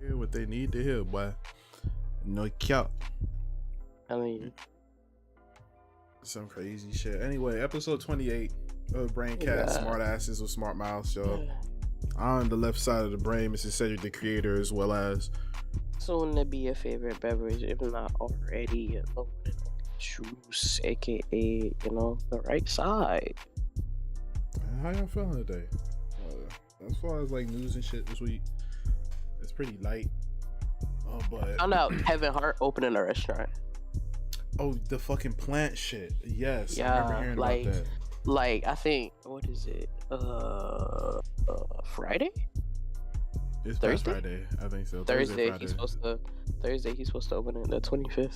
hear what they need to hear, boy. No cap. I mean, Some crazy shit. Anyway, episode 28 of Braincast, Smart Asses with Smart Mouths, y'all. On the left side of the brain, Mr. Cedric, the creator, as well as soon to be your favorite beverage, if not already, juice, aka, the right side. How y'all feeling today? As far as like news and shit this week, it's pretty light. But Found out Kevin Hart opening a restaurant. Oh, the fucking plant shit. Yes, Yeah, I remember hearing about that. Like, I think, what is it? Friday? It's Thursday? Friday, I think so. Thursday, Friday. he's supposed to open it the 25th.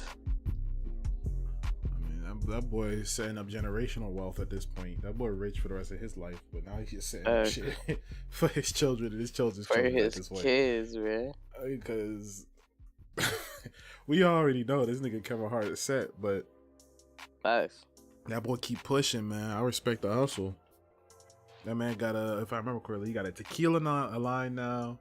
I mean, that boy is setting up generational wealth at this point. That boy rich for the rest of his life, but now he's just setting up shit for his children and his children's children at this point. For his kids, man. Because we already know this nigga Kevin Hart is set, but Nice. That boy keep pushing, man. I respect the hustle. That man got if I remember correctly, he got a tequila line now.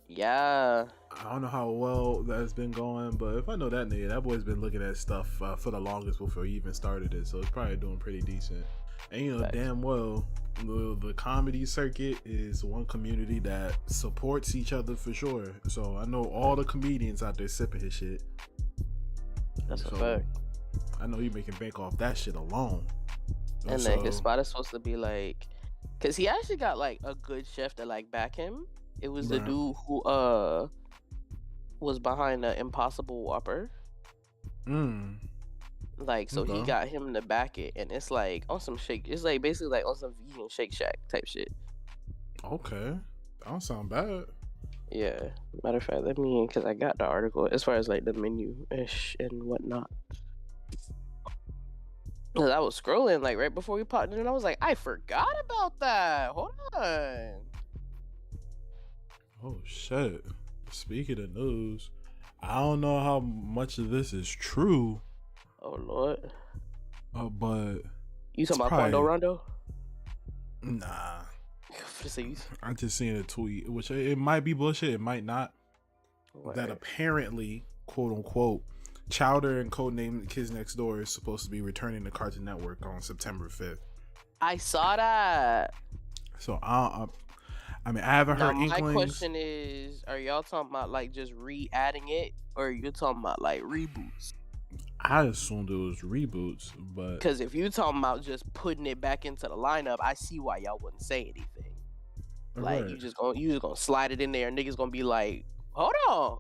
Yeah. I don't know how well that's been going, but if I know that nigga, that boy's been looking at stuff for the longest before he even started it, so it's probably doing pretty decent. And Nice. Damn well, the comedy circuit is one community that supports each other for sure. So I know all the comedians out there sipping his shit. That's a fact. I know he making bank off that shit alone. And then his spot is supposed to be like, cause he actually got like a good chef to like back him. It was the dude who was behind the Impossible Whopper. Like, so he got him to back it, and it's like on some shake. It's like basically like on some vegan Shake Shack type shit. Okay, that don't sound bad. Yeah, matter of fact, because I got the article as far as like the menu ish and whatnot. Cause I was scrolling like right before we popped in, and I was like, I forgot about that. Hold on. Oh shit! Speaking of news, I don't know how much of this is true. Oh Lord. But you talking about Quando Rondo? Nah. I just seen a tweet, which it might be bullshit, it might not. What? That apparently, quote unquote, Chowder and Codename Kids Next Door is supposed to be returning to Cartoon Network on September 5th. I saw that. So I mean, I haven't heard inklings. My question is, are y'all talking about like just re-adding it, or are you talking about like reboots? I assumed it was reboots, but because if you talking about just putting it back into the lineup, I see why y'all wouldn't say anything. Like right. you just gonna slide it in there, and niggas gonna be like, hold on.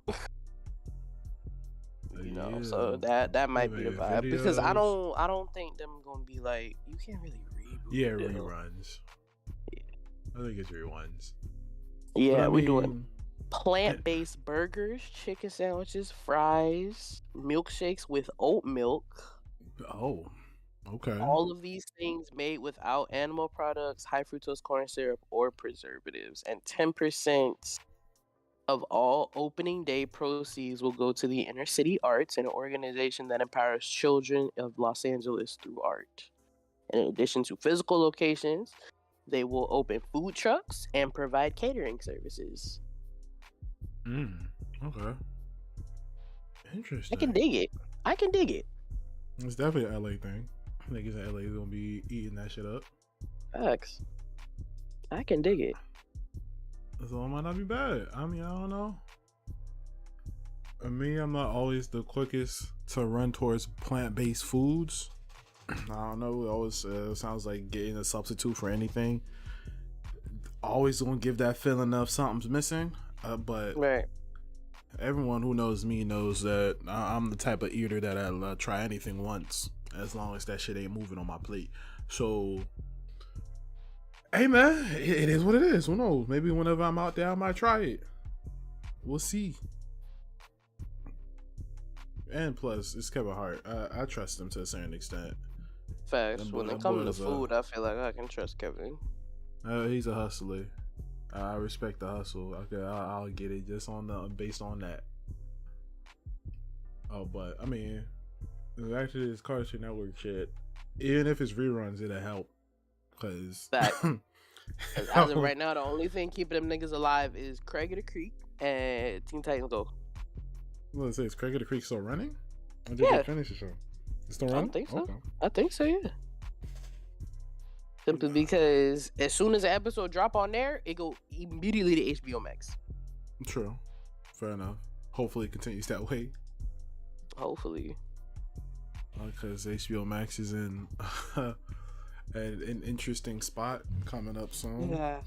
So that might be the vibe videos. Because I don't think them gonna be like, you can't really reboot. Yeah, reruns. Yeah. I think it's reruns. Yeah, we're doing plant-based burgers, chicken sandwiches, fries, milkshakes with oat milk. Oh, okay. All of these things made without animal products, high fructose corn syrup, or preservatives. And 10% of all opening day proceeds will go to the Inner City Arts, an organization that empowers children of Los Angeles through art. In addition to physical locations, they will open food trucks and provide catering services. Okay. Interesting. I can dig it. It's definitely an LA thing. Niggas in LA is gonna be eating that shit up. Facts. I can dig it. So it might not be bad. I mean, I don't know. I'm not always the quickest to run towards plant-based foods. I don't know. It always sounds like getting a substitute for anything. Always gonna give that feeling of something's missing. But right. Everyone who knows me knows that I'm the type of eater that I'll try anything once, as long as that shit ain't moving on my plate. So, hey man, it is what it is. Who knows? Maybe whenever I'm out there, I might try it. We'll see. And plus, it's Kevin Hart. I trust him to a certain extent. Facts. When it comes to food, I feel like I can trust Kevin. He's a hustler. I respect the hustle. Okay, I'll get it just based on that. Oh, but I mean, actually, this Cartoon Network shit, even if it's reruns, it'll help. Cause as of right now, the only thing keeping them niggas alive is Craig of the Creek, and Teen Titans Go. What is Craig of the Creek still running? Or did they Yeah, finish the show? It's still I running? think so. Okay. I think so. Yeah. Simply because as soon as the episode drop on there, it go immediately to HBO Max. True. Fair enough. Hopefully it continues that way. Hopefully. Because HBO Max is in an interesting spot coming up soon. Yeah.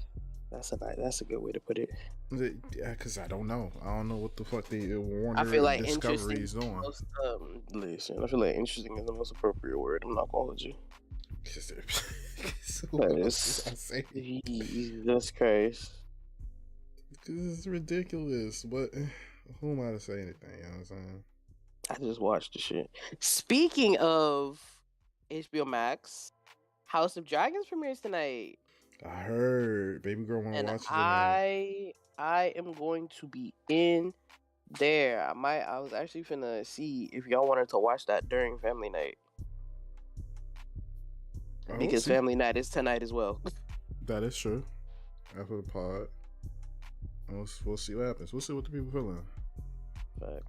That's a good way to put it. Yeah, because I don't know. I don't know what the fuck the Warner I feel like Discovery interesting is doing. Listen, I feel like interesting is the most appropriate word. I'm not gonna hold you. Jesus Christ. It's ridiculous, but who am I to say anything? You know what I'm saying? I just watched the shit. Speaking of HBO Max, House of Dragons premieres tonight. I heard baby girl want to watch it tonight. I am going to be in there. I was actually finna see if y'all wanted to watch that during family night. Because family night is tonight as well. That is true. After the pod, we'll see what happens. We'll see what the people feeling. Fact.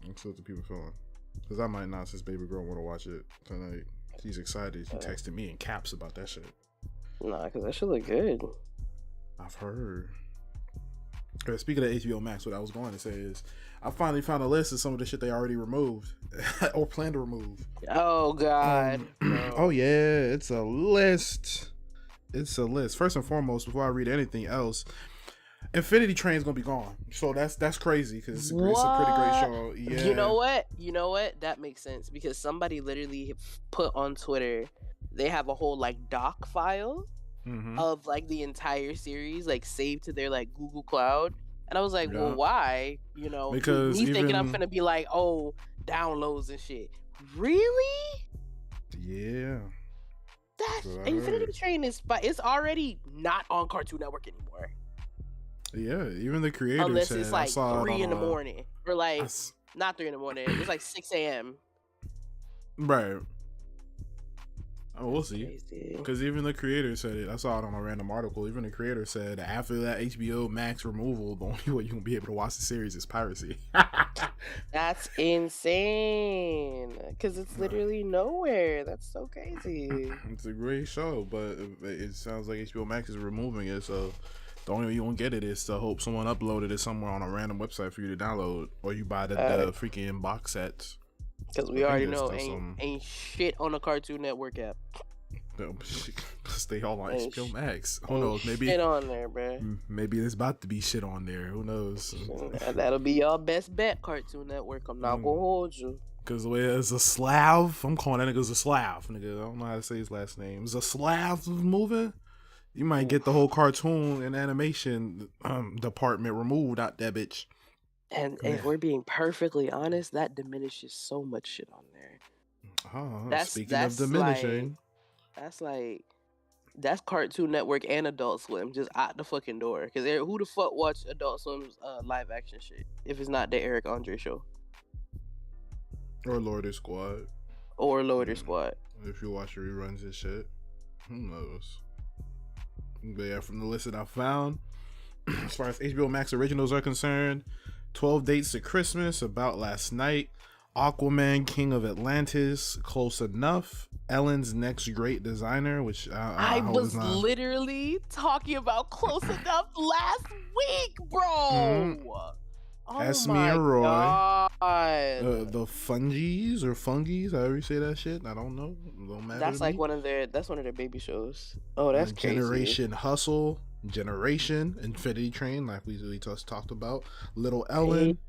We'll see what the people feeling. Because I might not, since baby girl want to watch it tonight. She's excited. She texted me in caps about that shit. Nah, because that shit look good. I've heard. Speaking of HBO Max, what I was going to say is I finally found a list of some of the shit they already removed or plan to remove. Oh, God. Oh, yeah. It's a list. It's a list. First and foremost, before I read anything else, Infinity Train's going to be gone. So that's crazy because it's a pretty great show. Yeah. You know what? That makes sense because somebody literally put on Twitter, they have a whole like doc file of like the entire series like saved to their like Google Cloud, and I was like, well, why? You know, because me thinking I'm gonna be like, oh, downloads and shit. Really? Yeah. That's Infinity Train it's already not on Cartoon Network anymore. Yeah, even the creators unless said, it's like 3 in the morning or like not 3 in the morning. It's like 6 a.m. Right. Oh, we'll see. Because even the creator said it. I saw it on a random article. Even the creator said after that HBO Max removal, the only way you're going to be able to watch the series is piracy. That's insane. Because it's literally nowhere. That's so crazy. It's a great show, but it sounds like HBO Max is removing it. So the only way you won't get it is to hope someone uploaded it somewhere on a random website for you to download. Or you buy the freaking box sets. Because we already know ain't shit on the Cartoon Network app. Stay all on HBO Max. Who knows? Maybe shit on there, bro. Maybe there's about to be shit on there. Who knows? That'll be your best bet, Cartoon Network. I'm not gonna hold you. Because the way it's a Slav, I'm calling that nigga Zaslav. Nigga, I don't know how to say his last name. Zaslav moving. You might get the whole cartoon and animation department removed out that bitch. And if we're being perfectly honest, that diminishes so much shit on there. Speaking of diminishing, that's Cartoon Network and Adult Swim just out the fucking door. Because who the fuck watch Adult Swim's live action shit if it's not the Eric Andre show or Loiter Squad Squad? If you watch reruns and shit, who knows? But yeah, from the list that I found, as far as HBO Max originals are concerned, 12 Dates to Christmas, About Last Night, Aquaman, King of Atlantis, Close Enough, Ellen's Next Great Designer, which I was literally talking about Close Enough last week, bro. Oh Esme and Roy, the Fungies or Fungies, however you say that shit. I don't know. Don't matter. That's like one of their baby shows. Oh, that's crazy. Generation Hustle, Generation, Infinity Train, like we just talked about. Little Ellen,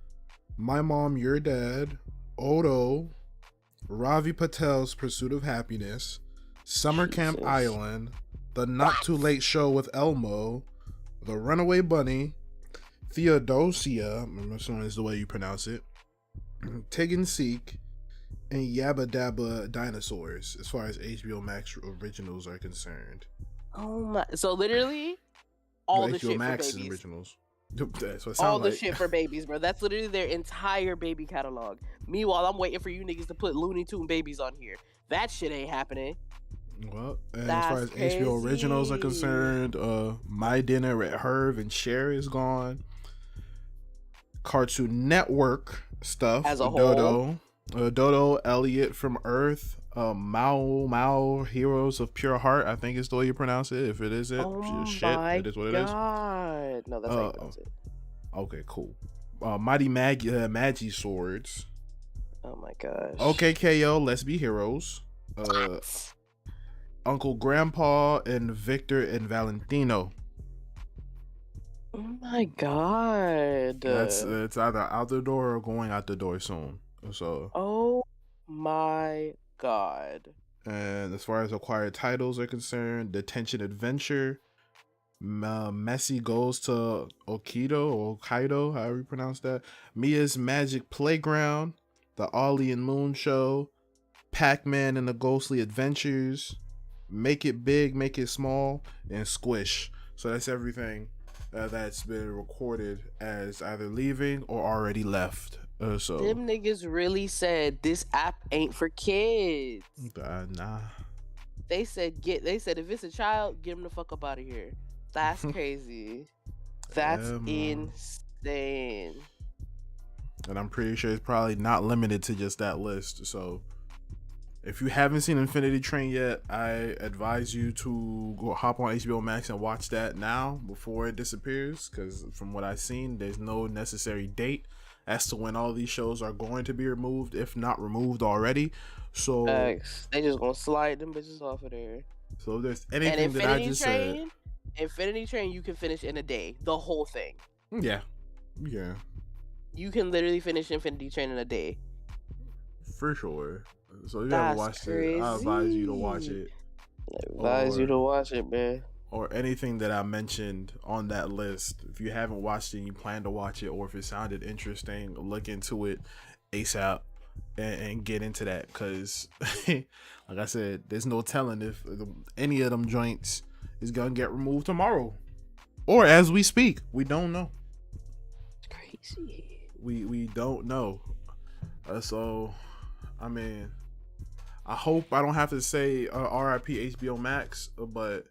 My Mom, Your Dad, Odo, Ravi Patel's Pursuit of Happiness, Summer Camp Island, The Not Too Late Show with Elmo, The Runaway Bunny, Theodosia, I'm assuming is the way you pronounce it, Tig and Seek, and Yabba Dabba Dinosaurs, as far as HBO Max originals are concerned. Oh my! So literally, all the shit Max for babies. Originals. That's what all the shit for babies, bro. That's literally their entire baby catalog. Meanwhile, I'm waiting for you niggas to put Looney Tune babies on here. That shit ain't happening. Well, and as far as HBO originals are concerned, My Dinner at Herve and Cher is gone. Cartoon Network stuff. as a whole. Dodo, Elliot from Earth, Mao, Heroes of Pure Heart. I think is the way you pronounce it. If it isn't, Oh shit, my it is what it is. god! No, that's how you pronounce it. Okay, cool. Mighty Magi Swords. Oh my gosh. Okay, KO, Let's Be Heroes. Uncle Grandpa and Victor and Valentino. Oh my god. It's either out the door or going out the door soon. So. Oh my god. And as far as acquired titles are concerned, Detention Adventure, Messi Goes to Okaido, however you pronounce that, Mia's Magic Playground, The Ollie and Moon Show, Pac-Man and the Ghostly Adventures, Make It Big, Make It Small, and Squish. So that's everything that's been recorded as either leaving or already left. So them niggas really said this app ain't for kids. Nah. They said if it's a child, get them the fuck up out of here. That's crazy. That's insane. And I'm pretty sure it's probably not limited to just that list. So if you haven't seen Infinity Train yet, I advise you to go hop on HBO Max and watch that now before it disappears. Because from what I've seen, there's no necessary date as to when all these shows are going to be removed, if not removed already. So they just gonna slide them bitches off of there. So if there's anything that I just said, Infinity Train, you can finish in a day, the whole thing. Yeah. You can literally finish Infinity Train in a day. For sure. So if you haven't watched it, I advise you to watch it. You to watch it, man. Or anything that I mentioned on that list. If you haven't watched it and you plan to watch it, or if it sounded interesting, look into it ASAP and get into that. Because, like I said, there's no telling if any of them joints is going to get removed tomorrow. Or as we speak. We don't know. It's crazy. We don't know. So, I mean, I hope I don't have to say RIP HBO Max, but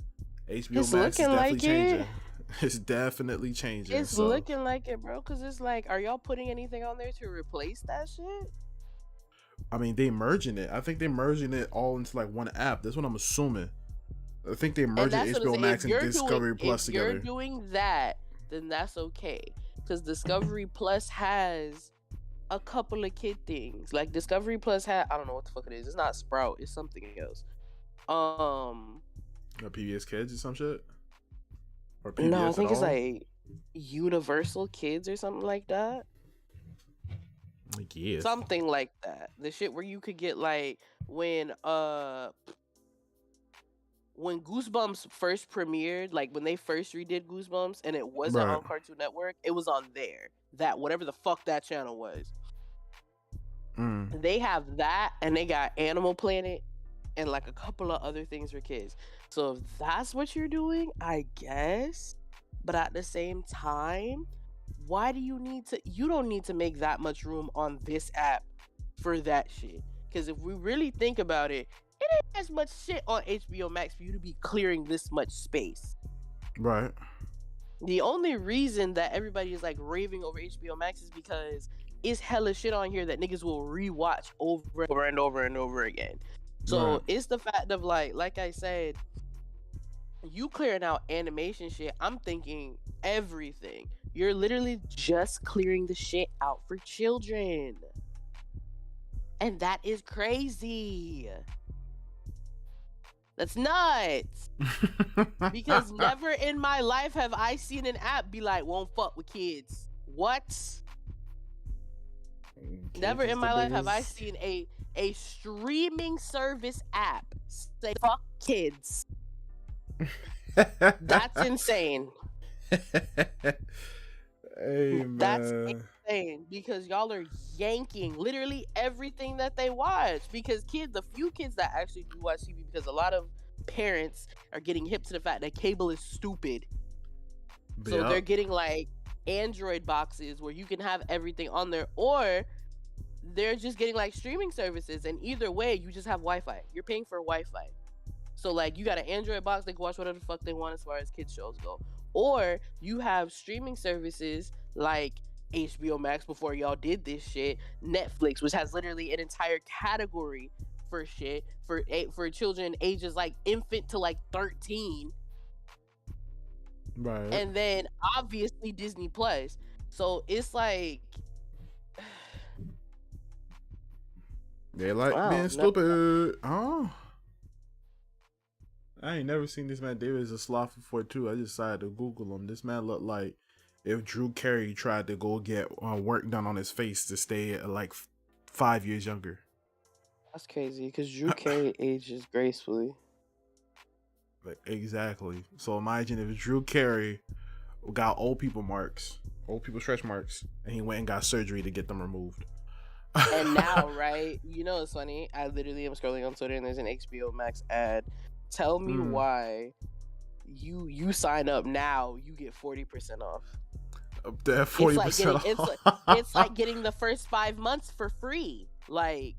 HBO Max is definitely changing. It's definitely changing. It's looking like it, bro. Because it's like, are y'all putting anything on there to replace that shit? I mean, they merging it. I think they're merging it all into like one app. That's what I'm assuming. I think they're merging HBO Max and Discovery Plus together. If you're doing that, then that's okay. Because Discovery Plus has a couple of kid things. Like Discovery Plus had, I don't know what the fuck it is. It's not Sprout. It's something else. PBS Kids or some shit? Or PBS no, I think it's like Universal Kids or something like that. Yeah. Something like that. The shit where you could get like when Goosebumps first premiered, like when they first redid Goosebumps and it wasn't on Cartoon Network, it was on there. That whatever the fuck that channel was. They have that, and they got Animal Planet and like a couple of other things for kids. So if that's what you're doing, I guess. But at the same time, why do you need to? You don't need to make that much room on this app for that shit. Because if we really think about it, it ain't as much shit on HBO Max for you to be clearing this much space. Right. The only reason that everybody is like raving over HBO Max is because it's hella shit on here that niggas will rewatch over and over and over again. So it's the fact of like I said, you clearing out animation shit. I'm thinking everything. You're literally just clearing the shit out for children. And that is crazy. That's nuts. Because never in my life have I seen an app be like, won't fuck with kids. What? Kids never in my life have I seen a streaming service app say fuck kids. That's insane. Hey, man. That's insane because y'all are yanking literally everything that they watch. Because the few kids that actually do watch TV, because a lot of parents are getting hip to the fact that cable is stupid. So they're getting like Android boxes where you can have everything on there, or they're just getting like streaming services. And either way, you just have Wi-Fi. You're paying for Wi-Fi. So like you got an Android box, they can watch whatever the fuck they want as far as kids shows go. Or you have streaming services like HBO Max before y'all did this shit. Netflix, which has literally an entire category for shit for children ages like infant to like 13. Right. And then obviously Disney Plus. So it's like they like wow, being stupid. Oh. I ain't never seen this man. David is a sloth before too. I just decided to Google him. This man looked like if Drew Carey tried to go get work done on his face to stay like 5 years younger. That's crazy because Drew Carey ages gracefully. Like, exactly. So imagine if Drew Carey got old people stretch marks, and he went and got surgery to get them removed. And now, right? You know, it's funny. I literally am scrolling on Twitter and there's an HBO Max ad. Tell me why you sign up now, you get 40% off. Up there, 40% off. It's like getting the first 5 months for free. Like,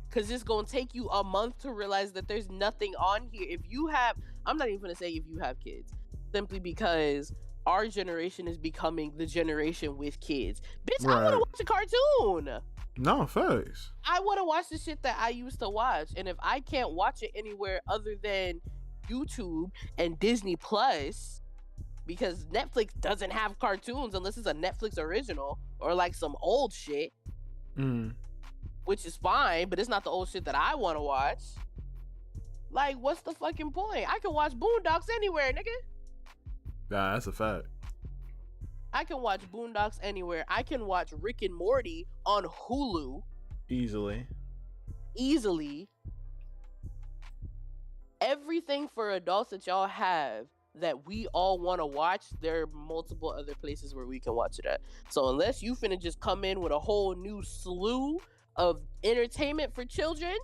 because it's going to take you a month to realize that there's nothing on here. If you have, I'm not even going to say if you have kids, simply because our generation is becoming the generation with kids. Bitch, right. I want to watch a cartoon. No, facts. I want to watch the shit that I used to watch. And if I can't watch it anywhere other than YouTube and Disney Plus, because Netflix doesn't have cartoons unless it's a Netflix original or like some old shit, which is fine, but it's not the old shit that I want to watch. Like, what's the fucking point? I can watch Boondocks anywhere, nigga. Nah, that's a fact. I can watch Boondocks anywhere. I can watch Rick and Morty on Hulu. Easily. Everything for adults that y'all have that we all want to watch, there are multiple other places where we can watch it at. So unless you finna just come in with a whole new slew of entertainment for children,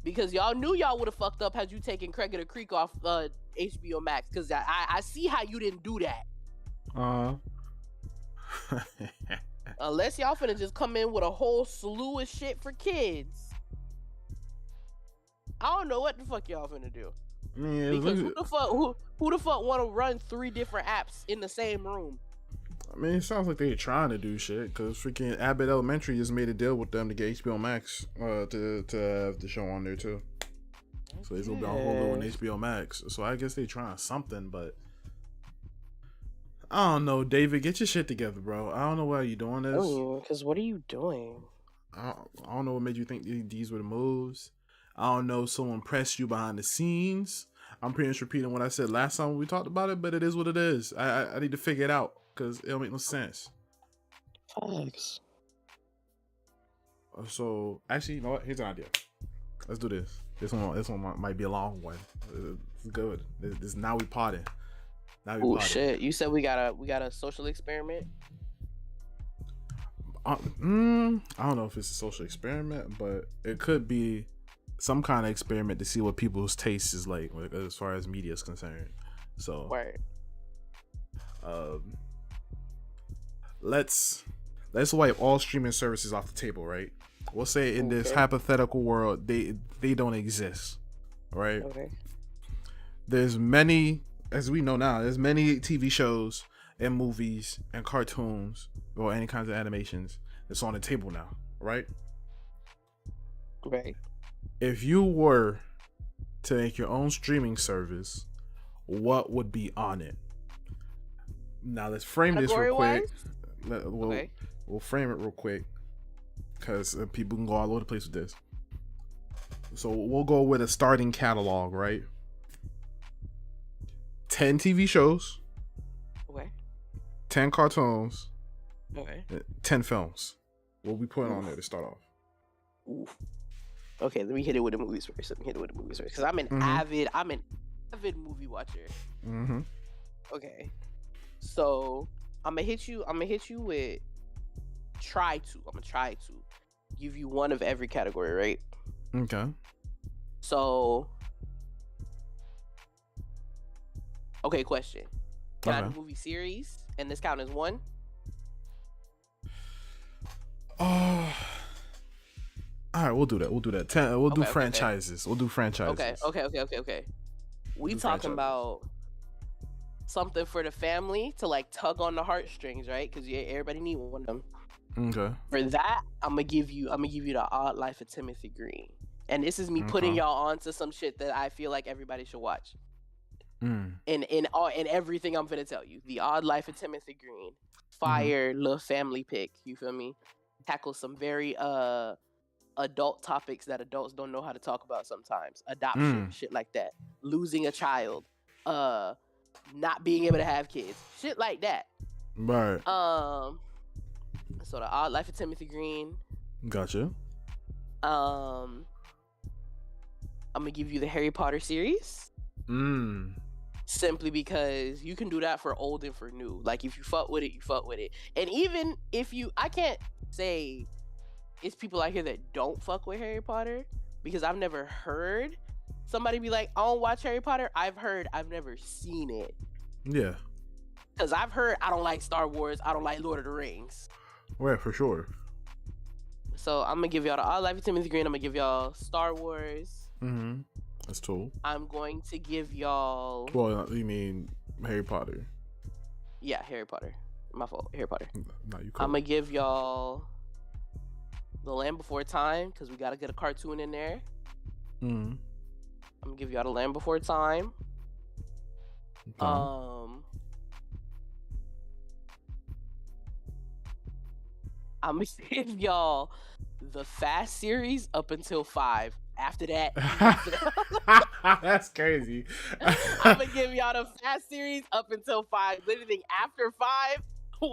because y'all knew y'all would have fucked up had you taken Craig Creek off HBO Max, because I see how you didn't do that. Unless y'all finna just come in with a whole slew of shit for kids, I don't know what the fuck y'all finna do. Yeah, because who the fuck want to run 3 different apps in the same room? I mean, it sounds like they're trying to do shit, because freaking Abbott Elementary just made a deal with them to get HBO Max to have the show on there too. So it's gonna be on Hulu and HBO Max. So I guess they trying something, but I don't know. David, get your shit together, bro. I don't know why you doing this. Oh, because what are you doing? I don't know what made you think these were the moves. I don't know if someone pressed you behind the scenes. I'm pretty much repeating what I said last time when we talked about it, but it is what it is. I need to figure it out because it don't make no sense. Thanks. So actually, you know what? Here's an idea. Let's do this. This one might be a long one. It's good. This now we potting. Oh shit! You said we got a social experiment. I don't know if it's a social experiment, but it could be some kind of experiment to see what people's taste is like as far as media is concerned. So, right. Let's wipe all streaming services off the table, right? We'll say in this hypothetical world they don't exist, right? Okay. There's many, as we know now, there's many TV shows and movies and cartoons or any kinds of animations that's on the table now, right? Right. If you were to make your own streaming service, what would be on it? Now let's frame this real quick. We'll frame it real quick because people can go all over the place with this. So we'll go with a starting catalog, right? 10 TV shows. Okay. 10 cartoons. Okay. 10 films. What we putting on there to start off? Oof. Okay, let me hit it with the movies first. Because I'm an avid movie watcher. Mm-hmm. Okay. So I'm gonna hit you with I'm gonna try to give you one of every category, right? Okay. So okay, question. Can I do movie series and this count as one? All right, we'll do that. We'll do franchises. Okay. We'll do franchises. Okay. We talking about something for the family to like tug on the heartstrings, right? Because everybody need one of them. Okay. For that, I'm gonna give you the Odd Life of Timothy Green, and this is me putting y'all on to some shit that I feel like everybody should watch. In everything I'm gonna tell you, the Odd Life of Timothy Green, fire little family pick. You feel me? Tackle some very adult topics that adults don't know how to talk about sometimes. Adoption, shit like that. Losing a child, not being able to have kids, shit like that. Right. So the Odd Life of Timothy Green. Gotcha. I'm gonna give you the Harry Potter series. Simply because you can do that for old and for new. Like if you fuck with it, you fuck with it. And even if I can't say it's people out here that don't fuck with Harry Potter, because I've never heard somebody be like, I don't watch Harry Potter. I've never seen it. Yeah. Because I've heard I don't like Star Wars. I don't like Lord of the Rings. Right, for sure. So I'm gonna give y'all the Odd Life of Timothy Green. I'm gonna give y'all Star Wars. That's cool. I'm going to give y'all. Well, you mean Harry Potter? Yeah, Harry Potter. My fault. Harry Potter. No, you cool. I'm gonna give y'all The Land Before Time because we gotta get a cartoon in there. I'm gonna give y'all The Land Before Time. I'm gonna give y'all the Fast series up until 5. After that, that's crazy. I'm gonna give y'all the Fast series up until 5. Anything after 5,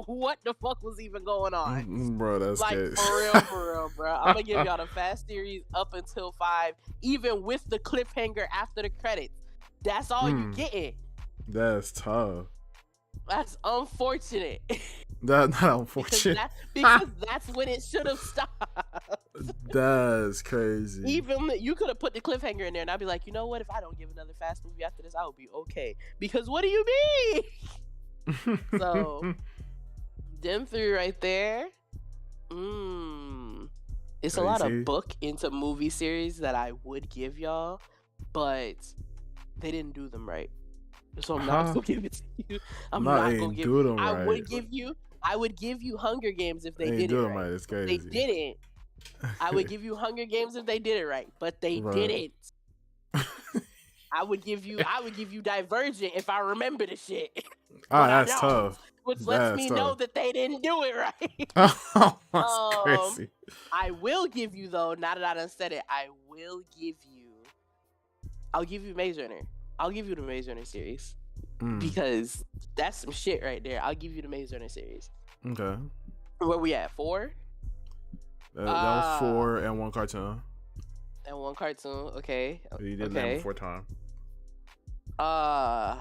what the fuck was even going on? Bro, that's like good. for real, bro. I'm gonna give y'all the Fast series up until 5, even with the cliffhanger after the credits. That's all you getting. That's tough. That's unfortunate. Not unfortunate. because that's when it should have stopped. That's crazy. Even you could have put the cliffhanger in there, and I'd be like, you know what? If I don't give another Fast movie after this, I would be okay. Because what do you mean? So, them 3 right there. It's crazy. A lot of book into movie series that I would give y'all, but they didn't do them right. So I'm not gonna give it to you. I'm not gonna give it. I would give you Hunger Games if they did it right. It's crazy. They didn't. I would give you Hunger Games if they did it right, but they didn't. I would give you Divergent if I remember the shit. That's tough. Which lets me know that they didn't do it right. That's crazy. I will give you though. Now that I done said it, I'll give you Maze Runner. I'll give you the Maze Runner series because that's some shit right there. I'll give you the Maze Runner series. Okay. Where we at? 4? That was 4 and 1 cartoon. And 1 cartoon. Okay. You did Land Before Time. I'm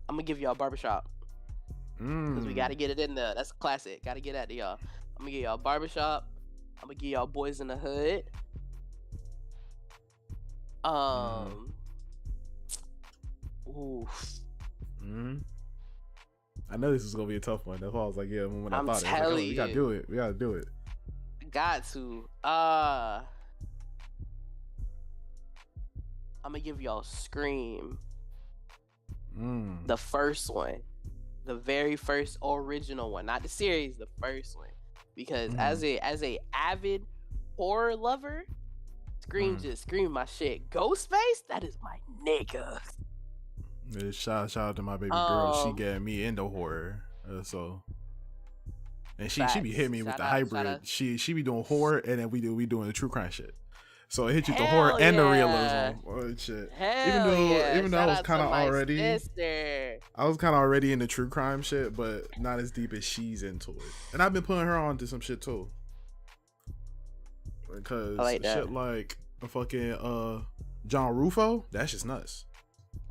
gonna give y'all Barbershop because we gotta get it in there. That's a classic. Gotta get that to y'all. I'm gonna give y'all Barbershop. I'm gonna give y'all Boys in the Hood. Oof. I know this is gonna be a tough one. That's why I was like, yeah. When I I'm thought telling we gotta do it. We gotta do it. Got to. I'm gonna give y'all Scream. The first one, the very first original one, not the series, the first one. Because as a avid horror lover, Scream just Scream my shit. Ghostface, that is my nigga. Yeah, shout out to my baby girl. She got me into horror. And she be hitting me with the hybrid. She be doing horror and then we doing the true crime shit. So it hit you with the horror and the realism. Oh, shit. Even though I was kind of already in the true crime shit, but not as deep as she's into it. And I've been putting her on to some shit too. Because shit like fucking John Rufo, that's just nuts.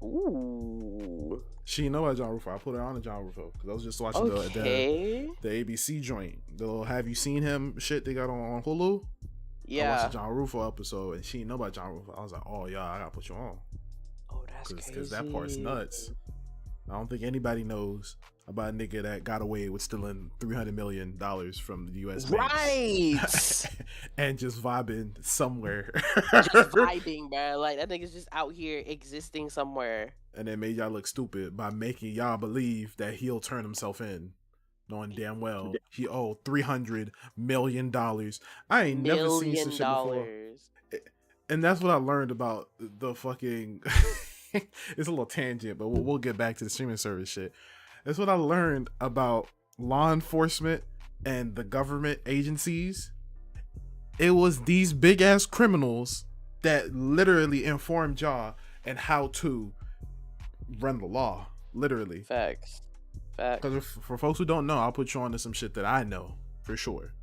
Ooh. She didn't know about John Rufo. I put her on to John Rufo because I was just watching the ABC joint. The little Have You Seen Him shit they got on Hulu. Yeah. I watched the John Rufo episode and she didn't know about John Rufo. I was like, oh yeah, I gotta put you on. Oh, that's crazy. Because that part's nuts. I don't think anybody knows about a nigga that got away with stealing $300 million from the U.S. Right. banks and just vibing somewhere. Just vibing, bro. Like that nigga's just out here existing somewhere. And then made y'all look stupid by making y'all believe that he'll turn himself in, knowing damn well he owed $300 million. I ain't never seen some shit before. And that's what I learned about the fucking. It's a little tangent, but we'll get back to the streaming service shit. That's what I learned about law enforcement and the government agencies. It was these big ass criminals that literally informed y'all and how to run the law. Literally. Facts. Because for folks who don't know, I'll put you on to some shit that I know for sure.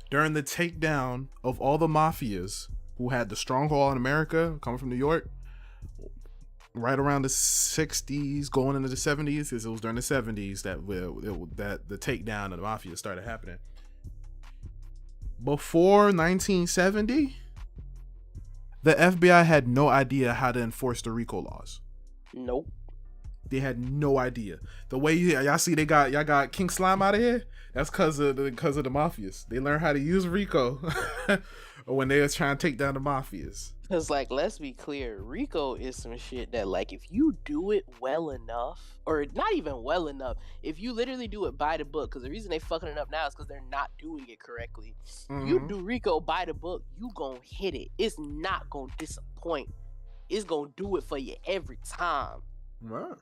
During the takedown of all the mafias who had the stronghold in America, coming from New York, right around the 60s, going into the 70s, because it was during the 70s that the takedown of the mafia started happening. Before 1970, the FBI had no idea how to enforce the RICO laws. Nope. They had no idea. The way y'all see y'all got King Slime out of here, that's because of the mafias. They learned how to use RICO when they was trying to take down the mafias. Cause like, let's be clear, RICO is some shit that like, if you do it well enough, or not even well enough, if you literally do it by the book, because the reason they fucking it up now is because they're not doing it correctly. Mm-hmm. You do RICO by the book, you gonna hit it. It's not gonna disappoint. It's gonna do it for you every time. Right.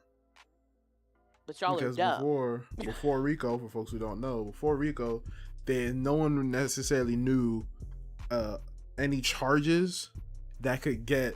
But y'all because are dumb. Before RICO, for folks who don't know, before RICO, no one necessarily knew any charges that could get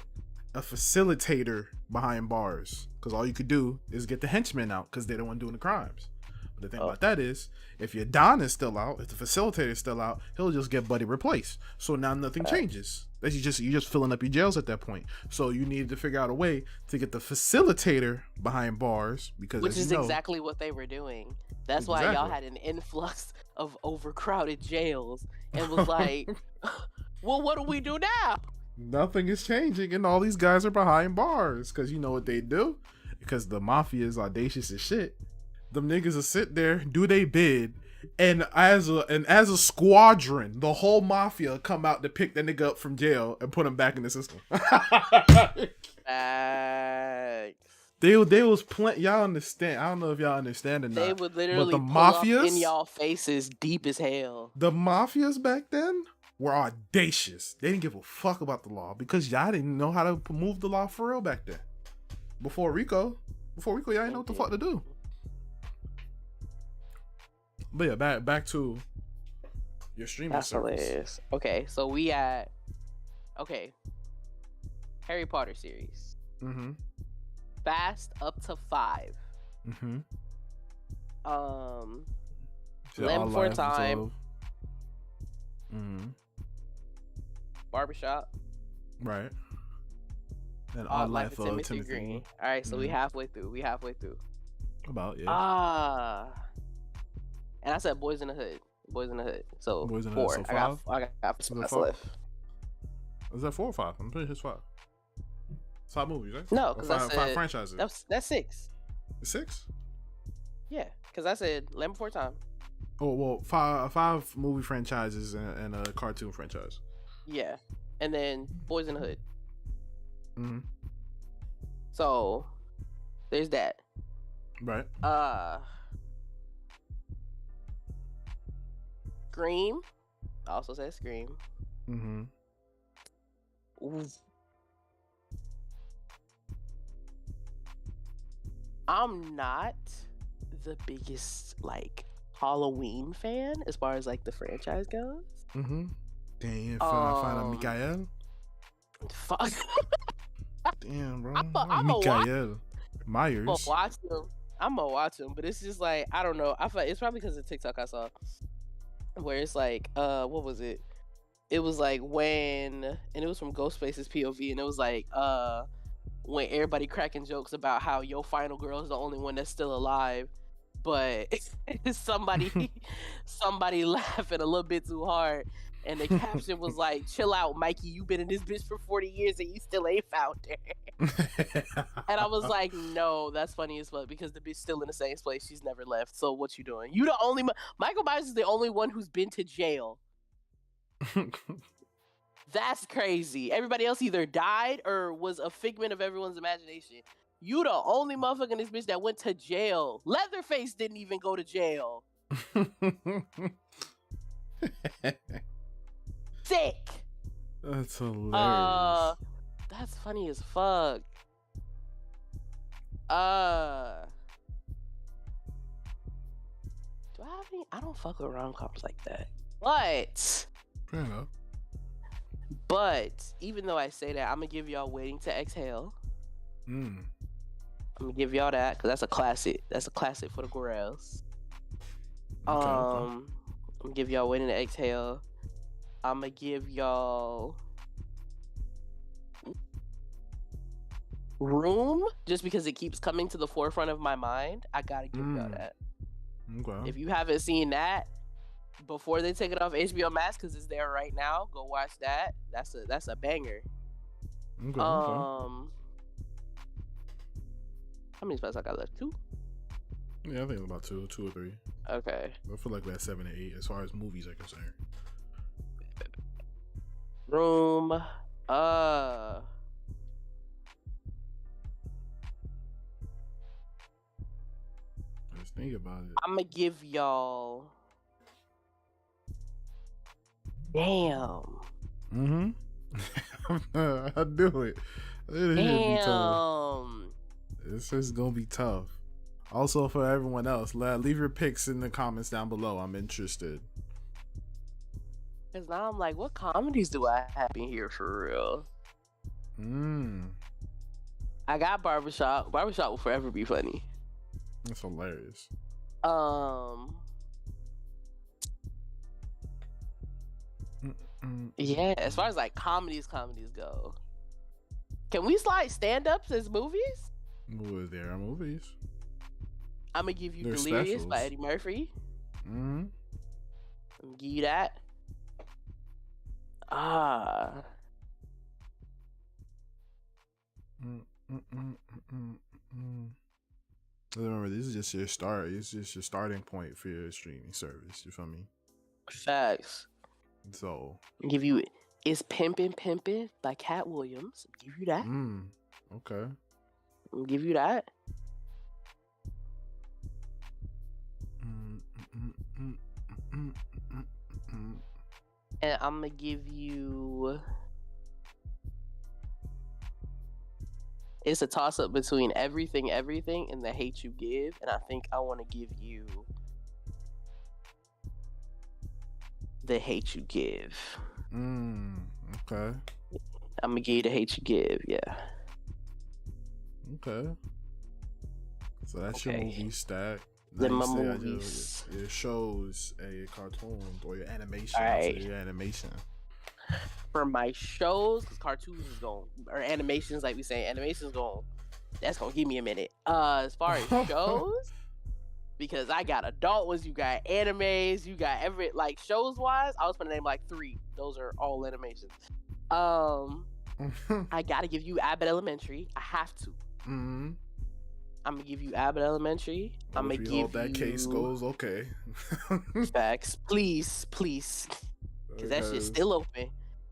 a facilitator behind bars, because all you could do is get the henchmen out because they're the one doing the crimes. But the thing about that is, if your Don is still out, if the facilitator is still out, he'll just get Buddy replaced. So now nothing changes. You're just filling up your jails at that point. So you needed to figure out a way to get the facilitator behind bars, because which is exactly what they were doing. That's why y'all had an influx of overcrowded jails and was like, well, what do we do now? Nothing is changing, and all these guys are behind bars, because you know what they do? Because the mafia is audacious as shit. Them niggas will sit there, do they bid, and as a squadron, the whole mafia come out to pick that nigga up from jail and put him back in the system. They was plenty. Y'all understand? I don't know if y'all understand or not. They would literally pull mafias up in y'all faces deep as hell. The mafias back then were audacious. They didn't give a fuck about the law, because y'all didn't know how to move the law for real back then. Before RICO, y'all didn't know what the fuck to do. But yeah, back to your streaming service. Hilarious. Okay, so we at Harry Potter series. Mm-hmm. Fast up to 5. Mm-hmm. Land Before Time. Mm-hmm. Barbershop. Right. And Odd Life of Timothy Green. All right, so we halfway through. About, yeah. And I said Boys in the Hood. So Boys in the 4. Hood, so 5? I got 5 left. Was that 4 or 5? I'm pretty sure it's 5. It's 5 movies, right? No, because I said 5 franchises. That's 6. 6? Yeah, because I said Land Before Time. Oh well, 5 movie franchises and a cartoon franchise. Yeah, and then Boys in the Hood. Mm-hmm. So there's that. Right. Scream. I also said Scream. Mm-hmm. I'm not the biggest like Halloween fan as far as like the franchise goes. Mm-hmm. Damn, find out Mikael. Fuck. Damn, bro. I'm Mikael Myers. I'm gonna watch him, but it's just like, I don't know. I feel it's probably because of TikTok I saw, where it's like, what was it? It was like when, and it was from Ghostface's POV, and it was like, when everybody cracking jokes about how your final girl is the only one that's still alive, but somebody somebody laughing a little bit too hard, and the caption was like, "Chill out, Mikey. You been in this bitch for 40 years and you still ain't found her." And I was like, "No, that's funny as fuck because the bitch still in the same place. She's never left. So what you doing? You the only Michael Myers is the only one who's been to jail. That's crazy. Everybody else either died or was a figment of everyone's imagination. You the only motherfucker in this bitch that went to jail. Leatherface didn't even go to jail. Sick. That's hilarious. That's funny as fuck. Do I have any? I don't fuck with rom-coms like that. Fair enough. But even though I say that, I'm gonna give y'all Waiting to Exhale. I'm gonna give y'all that because that's a classic. That's a classic for the Gorels. Okay. I'm gonna give y'all Waiting to Exhale. I'm gonna give y'all Room, just because it keeps coming to the forefront of my mind. I gotta give y'all that. Okay. If you haven't seen that before they take it off HBO Max, because it's there right now, go watch that. That's a banger. Okay. How many spots I got left? 2? Yeah, I think it's about 2 or 3. Okay. I feel like we're at 7 or 8 as far as movies are concerned. Room. Just think about it. I'm gonna give y'all. Damn. I do it. Damn. It's just gonna be tough. Also, for everyone else, leave your picks in the comments down below. I'm interested. Because now I'm like, what comedies do I have in here for real? I got Barbershop. Barbershop will forever be funny. That's hilarious. Yeah, as far as like comedies go. Can we slide stand-ups as movies? Well, there are movies. I'm gonna give you They're Delirious specials. by Eddie Murphy. I'm gonna give you that. Remember, this is just your start. It's just your starting point for your streaming service. You feel me? Facts. So I'll give you Is Pimpin' by Cat Williams. I'll give you that. okay. I'll give you that. And I'm gonna give you. It's a toss up between Everything and The Hate You Give, and I think I want to give you The Hate You Give. Okay. I'm gonna give you The Hate You Give. Yeah. Okay. So that's your movie stack. Then my Nice. movies. Your shows, your cartoons, or your animation. All right. Your animation. For my shows, because cartoons is going, or animations, like we say, animations going. That's gonna give me a minute. As far as shows, because I got adult ones, you got animes, you got like shows wise. I was gonna name like 3. Those are all animations. I gotta give you Abbott Elementary. I have to. I'm gonna give you Abbott Elementary. I'm gonna give that case goes okay. Facts, please, because that shit's still open.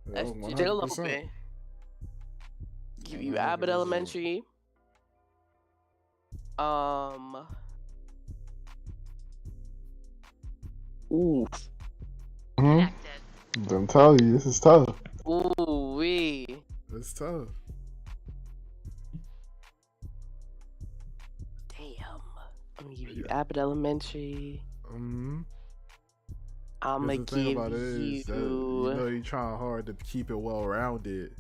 That's still 100%. open. Give you Abbott Elementary. Ooh. I'm telling you, this is tough. Ooh wee. It's tough. Damn. I'm gonna give you Abbott Elementary. I'm gonna give you. You know you're trying hard to keep it well-rounded.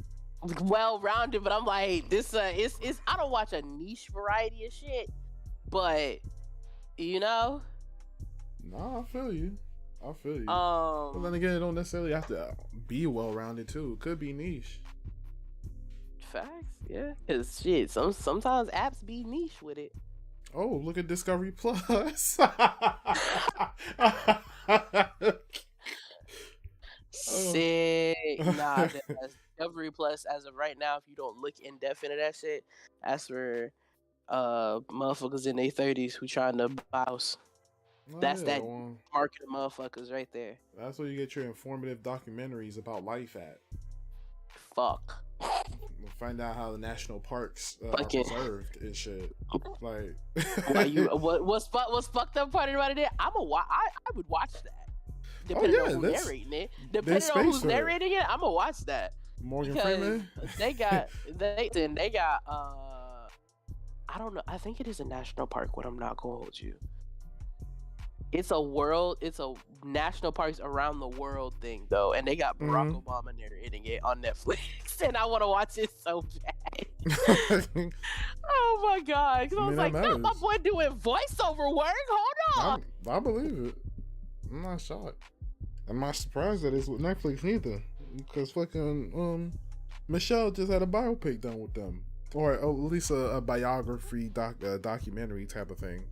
Well-rounded, but I'm like this. It's. I don't watch a niche variety of shit, but you know. No, I feel you. But then again, it don't necessarily have to be well-rounded too. It could be niche. Facts, yeah. Cause shit, sometimes apps be niche with it. Oh, look at Discovery Plus. Oh. Sick. Nah, that's Discovery Plus as of right now. If you don't look in depth into that shit, that's for motherfuckers in their 30s who trying to buy a house. Oh, That's yeah, that well, market of motherfuckers right there. that's where you get your informative documentaries about life at. Fuck. We'll find out how the national parks are Fucking. preserved and shit. Like, Why you? What's fucked up part about it? I would watch that. Depending on who's narrating it. Depending on who's narrating it, I'm gonna watch that. Morgan Freeman. They got I don't know. I think it is a national park. What I'm not gonna hold you. It's a national parks around the world thing though, and they got Barack Obama narrating it on Netflix, and I want to watch it so bad. Oh my god! Because I was like, no, my boy doing voiceover work. Hold on. I believe it. I'm not shocked. I'm not surprised that it's with Netflix neither, because fucking Michelle just had a biopic done with them, or at least a biography documentary type of thing.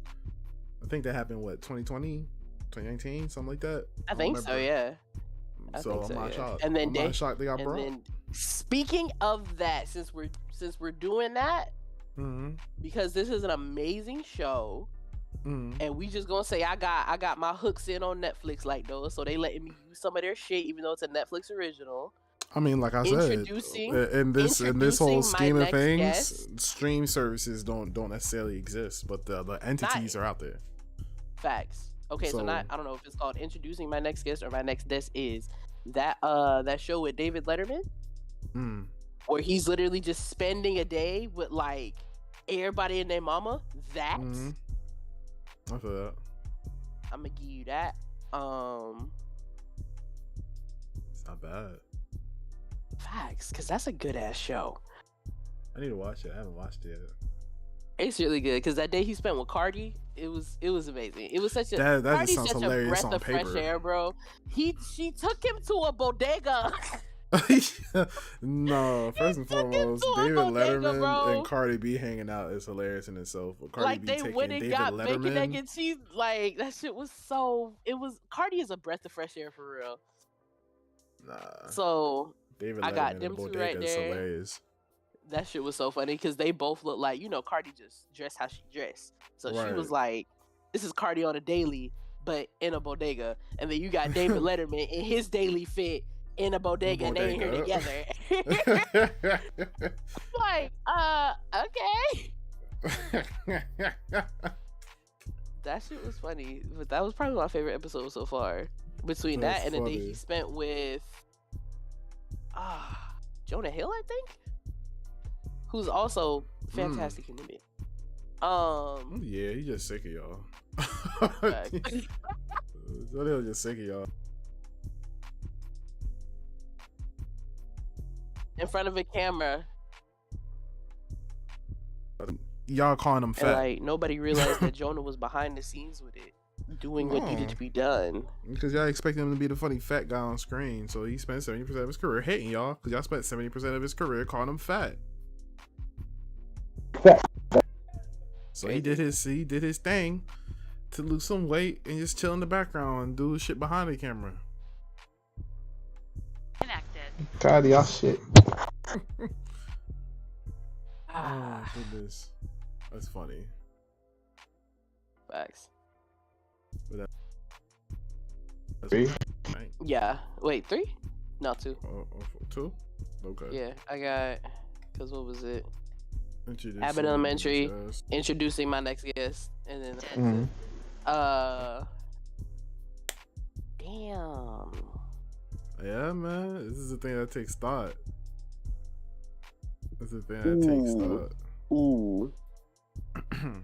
I think that happened, 2020, 2019, something like that. I think so, yeah. I'm not shocked. And then I'm not shocked they got brought. Speaking of that, since we're doing that, because this is an amazing show, and we just gonna say I got my hooks in on Netflix like those, so they letting me use some of their shit, even though it's a Netflix original. I mean, like I said, in this whole scheme of things, stream services don't necessarily exist, but the entities are out there. Facts. Okay, so I don't know if it's called Introducing My Next Guest or My Next Guest is that show with David Letterman, where he's literally just spending a day with like everybody and their mama. That I feel that. I'm gonna give you that. It's not bad. Facts, because that's a good ass show. I need to watch it. I haven't watched it yet. It's really good because that day he spent with Cardi, it was amazing. It was such a Cardi's such a breath of fresh air, bro. She took him to a bodega. No, first and foremost, David Letterman and Cardi B hanging out is hilarious in itself. Cardi B they went and got bacon, egg, and cheese. Like that shit was so. It was Cardi is a breath of fresh air for real. Nah. So David I got them two right there. Hilarious. That shit was so funny because they both look like, Cardi just dressed how she dressed. So she was like, this is Cardi on a daily, but in a bodega. And then you got David Letterman in his daily fit in a bodega, and they in here together. Like, okay. That shit was funny. But that was probably my favorite episode so far. Between that and the day he spent with Jonah Hill, I think, who's also fantastic human being. Yeah, he's just sick of y'all. Jonah Hill's just sick of y'all. In front of a camera, y'all calling him fat. And like nobody realized that Jonah was behind the scenes with it, doing what needed to be done. Because y'all expect him to be the funny fat guy on screen, so he spent 70% of his career hating y'all. Because y'all spent 70% of his career calling him fat. So he did his thing to lose some weight and just chill in the background and do shit behind the camera. Tired of y'all shit. Oh goodness, that's funny. Facts. Three? Yeah. Wait, 3? No, 2. 2? Okay. Yeah, I got. Cause what was it? Abbott Elementary. Introducing My Next Guest, and then damn. Yeah, man. This is the thing that takes thought. This is the thing that takes thought. Ooh.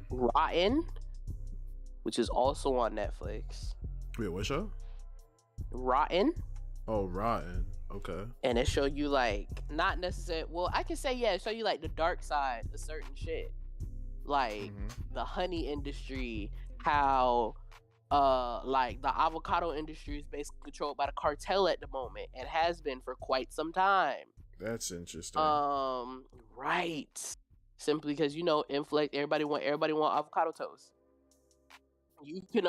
Rotten, which is also on Netflix. Wait, what show? Rotten. Oh, Rotten. Okay. And it show you like not necessarily. Well, I can say it show you like the dark side of certain shit, like the honey industry, how like the avocado industry is basically controlled by the cartel at the moment and has been for quite some time. That's interesting. Right. simply because inflect. Everybody want avocado toast. You can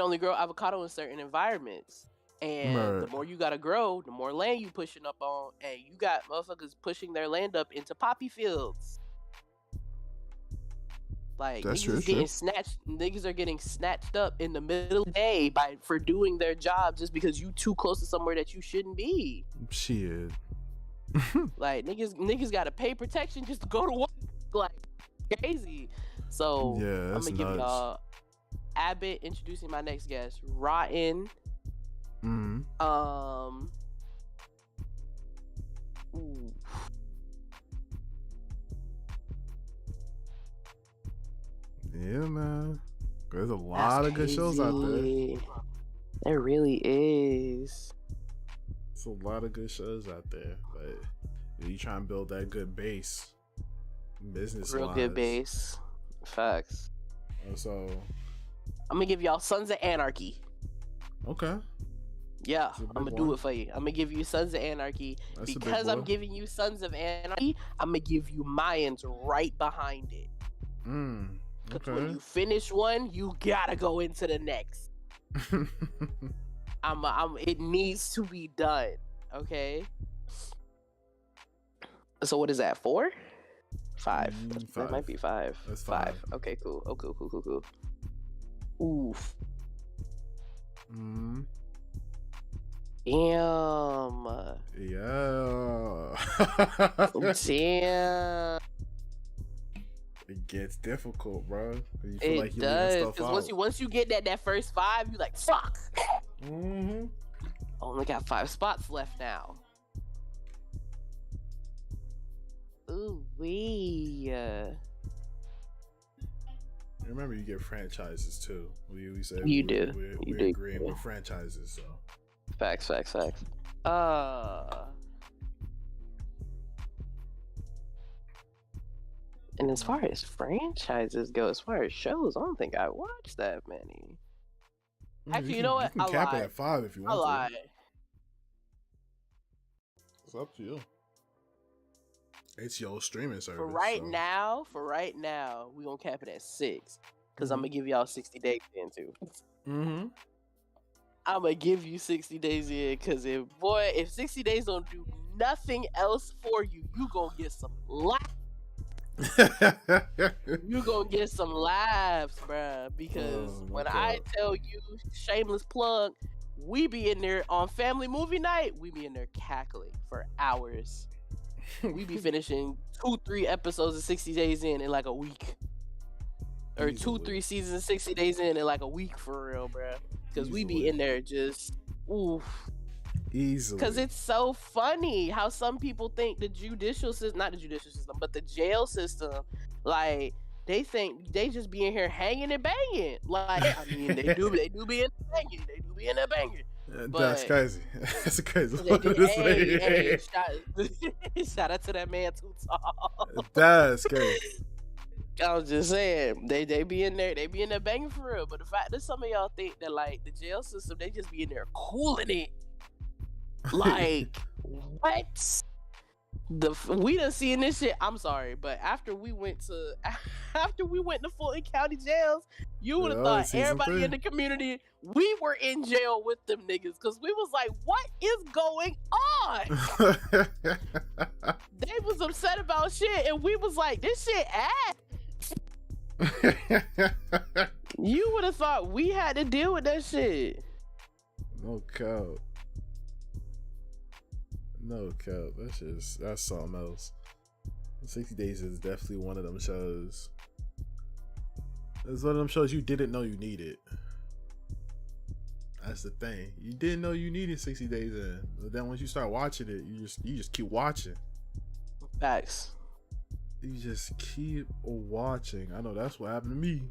only grow avocado in certain environments, and the more you gotta grow, the more land you pushing up on, and you got motherfuckers pushing their land up into poppy fields. Like That's niggas getting snatched. Niggas are getting snatched up in the middle of the day for doing their job just because you too close to somewhere that you shouldn't be. Shit. Like niggas gotta pay protection just to go to work. Like crazy. So yeah, I'm gonna give y'all Abbott introducing my next guest. Rotten. Ooh. Yeah, man. There's a lot of good shows out there. There really is. There's a lot of good shows out there, but you try and build that good base, business. Real good base. Facts. So I'm gonna give y'all Sons of Anarchy. Okay. Yeah, I'm gonna do it for you. I'm gonna give you Sons of Anarchy. Because I'm giving you Sons of Anarchy, I'm gonna give you Mayans right behind it. Because when you finish one, you gotta go into the next. It needs to be done. Okay. So what is that? 4? 5. That might be 5. That's 5. Okay, cool. Oh, cool. Oof. Damn. Yeah. Damn. It gets difficult, bro. You feel like you're does, because once you get that first 5, you like fuck. Only got 5 spots left now. Ooh wee. Remember, you get franchises too. We said you we're do. agreeing with franchises. So facts. And as far as franchises go, as far as shows, I don't think I watched that many. Actually, you know what? You can cap it at 5 if you want to. I lied. It's up to you. It's your streaming service. For right now, we gonna cap it at 6. Because I'm gonna give y'all 60 days in too. I'm gonna give you 60 days in, because if 60 days don't do nothing else for you, you gonna get some laughs. You gonna get some laughs, bruh. Because when I tell you, shameless plug, we be in there on family movie night, we be in there cackling for hours. We be finishing 2-3 episodes of 60 days in like a week. Or 2-3 seasons 60 days in like a week, for real, bruh. Because we be in there just oof. Easily. Because it's so funny how some people think the judicial system, not the judicial system, but the jail system, like, they think they just be in here hanging and banging. Like, I mean, they do be in there banging. They do be in there banging. But that's crazy. That's crazy. Hey, shout out to that man too tall. That's crazy. I was just saying, they be in there banging for real. But the fact that some of y'all think that, like, the jail system, they just be in there cooling it. Like, what? We done seen this shit. I'm sorry, but after we went to Fulton County jails, you would have thought everybody in the community, we were in jail with them niggas, because we was like, what is going on? They was upset about shit, and we was like, this shit ass. You would have thought we had to deal with that shit. No cap. That's something else. 60 Days is definitely one of them shows. It's one of them shows you didn't know you needed. That's the thing. You didn't know you needed 60 Days in. But then once you start watching it, you just keep watching. Facts. You just keep watching. I know that's what happened to me.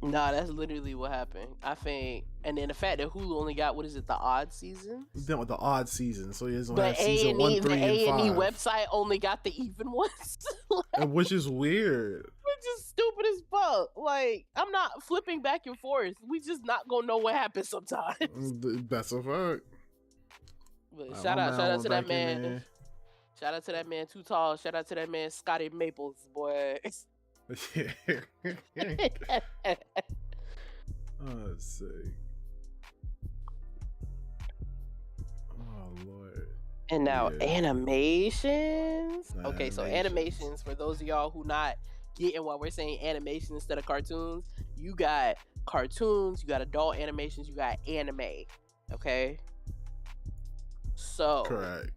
Nah, that's literally what happened. I think, and then the fact that Hulu only got, what is it, the odd season? Then with the odd season, so he doesn't have season 1, 3, and 5. The A&E website only got the even ones, which is weird. Which is stupid as fuck. Like, I'm not flipping back and forth. We just not gonna know what happens sometimes. That's a fact. But shout out to that man. Shout out to that man Too Tall. Shout out to that man Scotty Maples, boy. Oh, sick. Oh Lord. And now Yeah. animations. Okay, so animations, for those of y'all who not getting why we're saying animation instead of cartoons, you got cartoons, you got adult animations, you got anime. Okay. So Correct.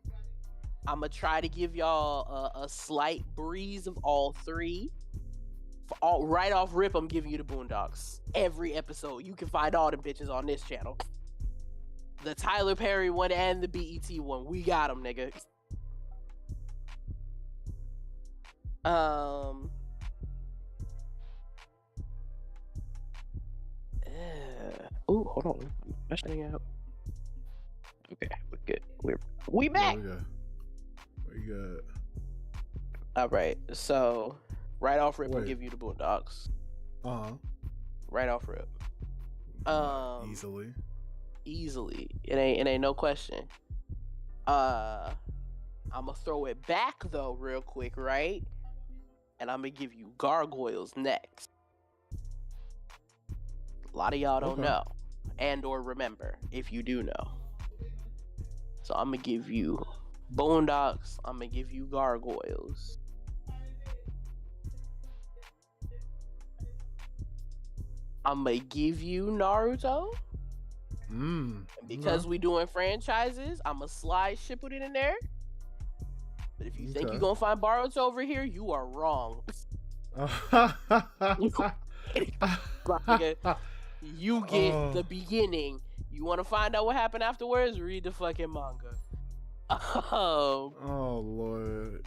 I'm gonna try to give y'all a slight breeze of all three. Right off rip, I'm giving you the Boondocks. Every episode, you can find all the bitches on this channel. The Tyler Perry one and the BET one, we got them, nigga. Oh, hold on. Messing out. Okay, we're good. We back. We got. All right. So, right off rip, I'll give you the Boondocks. Right off rip. Easily. It ain't no question. I'm gonna throw it back though, real quick, right? And I'm gonna give you Gargoyles next. A lot of y'all don't know, and or remember if you do know. So I'm gonna give you Boondocks. I'm gonna give you Gargoyles. I'm gonna give you Naruto. And because we doing franchises, I'm gonna slide Shippuden in there. But if you think you're gonna find Boruto over here, you are wrong. You get the beginning. You want to find out what happened afterwards? Read the fucking manga. Oh Lord.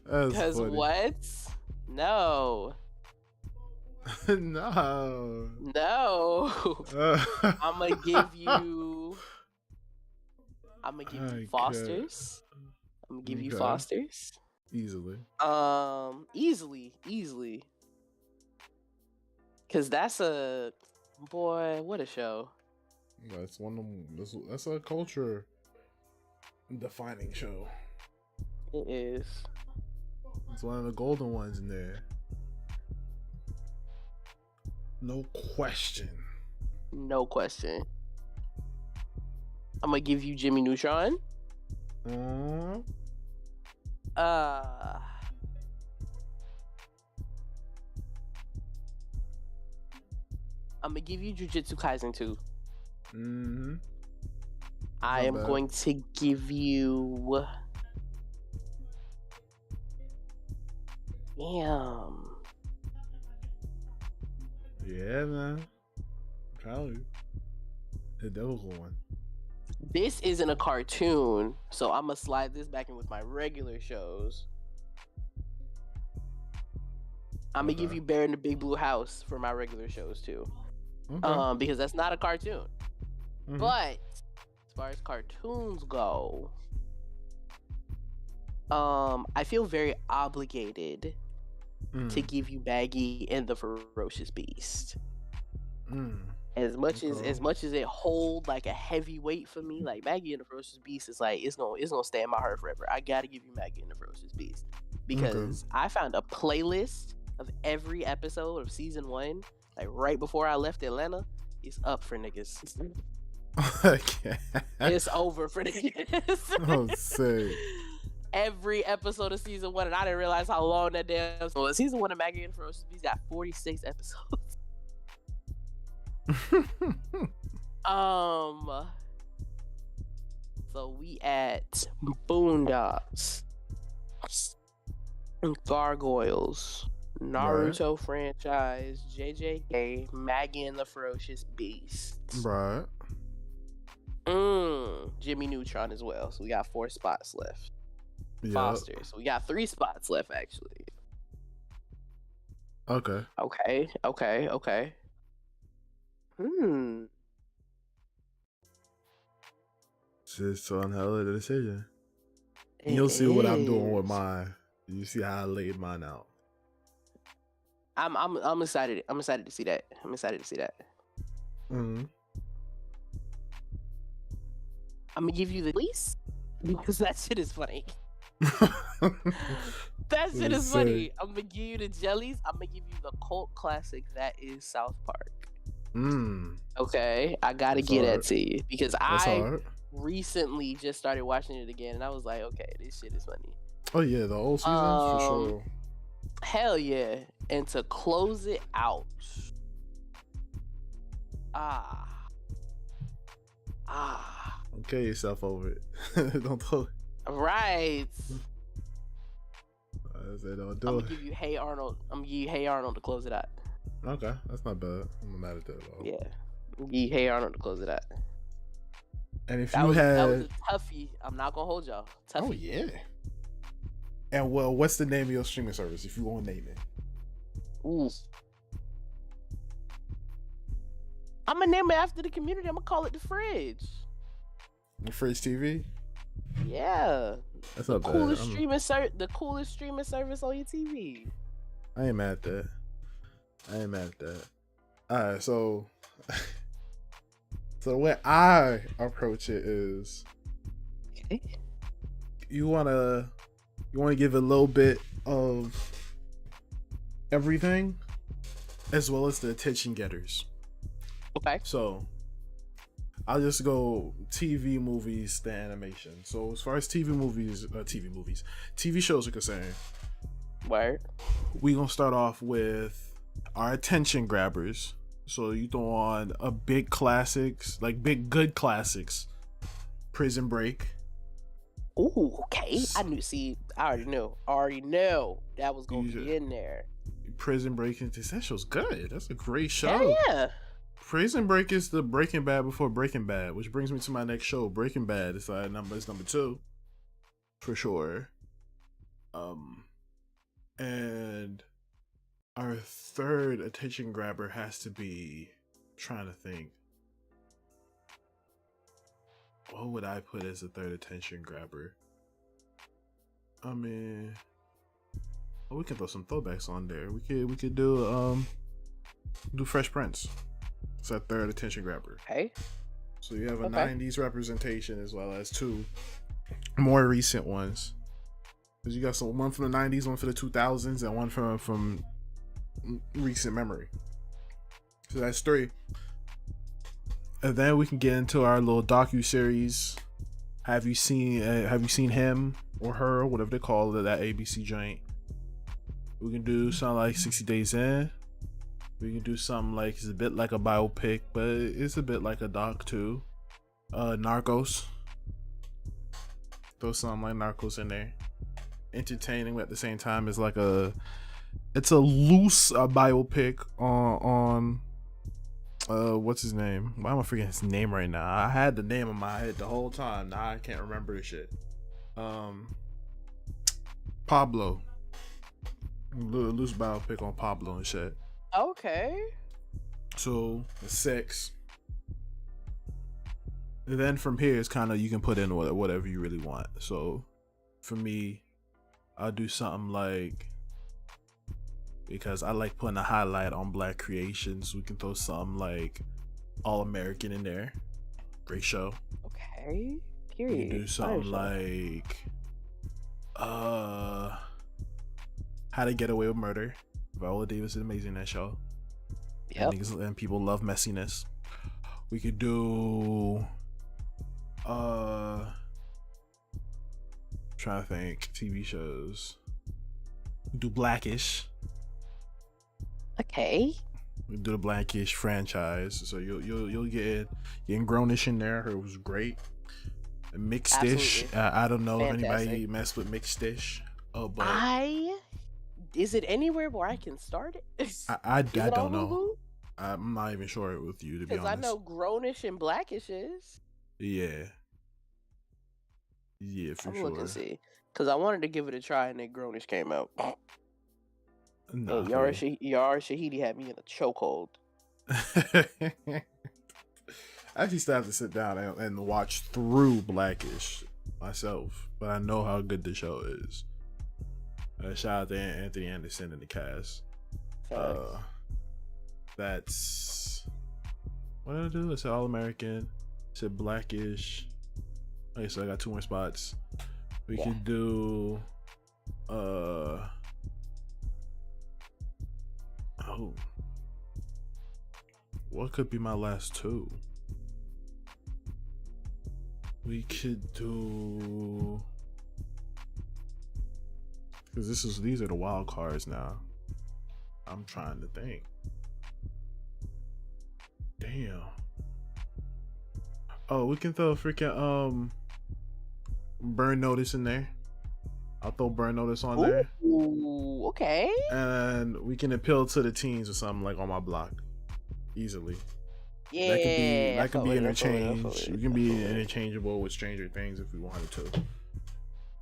Because what? No. No. I'm gonna give you Fosters. I'm gonna give you Fosters. Easily. Easily. Cause that's what a show. That's one of them. That's a culture defining show. It is. It's one of the golden ones in there. No question. I'm gonna give you Jimmy Neutron. I'm gonna give you Jujutsu Kaisen 2. I am going to give you. Damn. Yeah, man. Probably a difficult one. This isn't a cartoon, so I'm gonna slide this back in with my regular shows. I'm gonna give you Bear in the Big Blue House for my regular shows too, because that's not a cartoon. But as far as cartoons go, I feel very obligated to give you Baggy and the Ferocious Beast. As much as it hold like a heavy weight for me, like Maggie and the Ferocious Beast is like it's gonna stay in my heart forever. I gotta give you Maggie and the Ferocious Beast because I found a playlist of every episode of season 1, like right before I left Atlanta. It's up for niggas. Okay. It's over for niggas. Oh, sick. Every episode of season 1, and I didn't realize how long that damn was. Season 1 of Maggie and the Ferocious Beast got 46 episodes. So we at Boondocks, Gargoyles, Naruto franchise, JJK, Maggie and the Ferocious Beast. Right. Jimmy Neutron as well. So we got 4 spots left. Yep. Foster. So we got 3 spots left actually. Okay. It's just on hell of a decision. You'll see what I'm doing with mine. You see how I laid mine out. I'm excited. I'm excited to see that. I'm gonna give you the least Because that shit is funny. That shit Let's is see. funny. I'm gonna give you the jellies. I'm gonna give you the cult classic that is South Park. Okay, I gotta That's get hard. that to you because That's I hard. recently just started watching it again, and I was like, okay, this shit is funny. Oh yeah, the old seasons for sure. Hell yeah! And to close it out, Don't kill yourself over it. Don't do it. right. I said don't I'm do gonna it. give you Hey Arnold. I'm gonna give you Hey Arnold to close it out. Okay, that's not bad. I'm not mad at that at all. Yeah, I'm gonna give you Hey Arnold to close it out. And if That you was had, a toughie. I'm not gonna hold y'all. Toughie. oh yeah. And well, what's the name of your streaming service if you want to name it? Ooh. I'm gonna name it after the community. I'm gonna call it the Fridge. The Fridge TV. Yeah. That's The not coolest bad. the coolest streaming service on your TV. I ain't mad at that. All right, so the way I approach it is, Okay. you wanna give a little bit of everything, as well as the attention getters. Okay. So I'll just go TV, movies, the animation. So as far as TV shows are concerned, Word. we gonna start off with our attention grabbers. So you throw on a big classics, like big good classics. Prison Break. Ooh, okay. I already knew that was gonna You be in there. Prison Break, that show's good. That's a great show. Hell yeah. Prison Break is the Breaking Bad before Breaking Bad, which brings me to my next show, Breaking Bad. It's number 2 for sure. And our third attention grabber has to be, I'm trying to think, what would I put as a third attention grabber? I mean, we can throw some throwbacks on there. We could do Fresh Prince. It's our third attention grabber. Okay. So you have a 90s representation as well as two more recent ones. Because you got one from the 90s, one for the 2000s, and one from recent memory. So that's 3. And then we can get into our little docu-series. Have you seen him or her, whatever they call it, that ABC joint? We can do something like 60 Days In. We can do something like, it's a bit like a biopic, but it's a bit like a doc too. Narcos. Throw something like Narcos in there. Entertaining, but at the same time, it's a loose biopic on what's his name? Why am I forgetting his name right now? I had the name in my head the whole time. Now I can't remember the shit. Pablo. Loose biopic on Pablo and shit. Okay. So 6. And then from here, it's kind of, you can put in whatever you really want. So for me, I'll do something like, because I like putting a highlight on black creations, we can throw something like All American in there. Great show. Okay. Period. We can do something like How to Get Away with Murder. Viola Davis is amazing in that show. Yep. And people love messiness. We could do trying to think TV shows. We do Blackish. Okay. We do the Blackish franchise, so you'll get getting Grownish in there. It was great. Mixed-ish. I don't know if anybody messed with Mixed-ish. Oh, but is it anywhere where I can start it? I don't know. I'm not even sure with you, to be honest. Because I know Grownish and Blackish is. Yeah, for I'm sure. looking to see, because I wanted to give it a try, and then Grownish came out. Nah, and Yara Shahidi had me in a chokehold. I actually still have to sit down and watch through Blackish myself, but I know how good the show is. Shout out to Anthony Anderson and the cast. That's what did I do? I said All American. I said Blackish. Okay, so I got 2 more spots. We could do what could be my last 2? We could do, because these are the wild cards now. I'm trying to think. Damn. Oh, we can throw freaking Burn Notice in there. I'll throw Burn Notice on there. Ooh, okay. And we can appeal to the teens or something like On My Block. Easily. Yeah. That could be interchanged. We can be interchangeable with Stranger Things if we wanted to.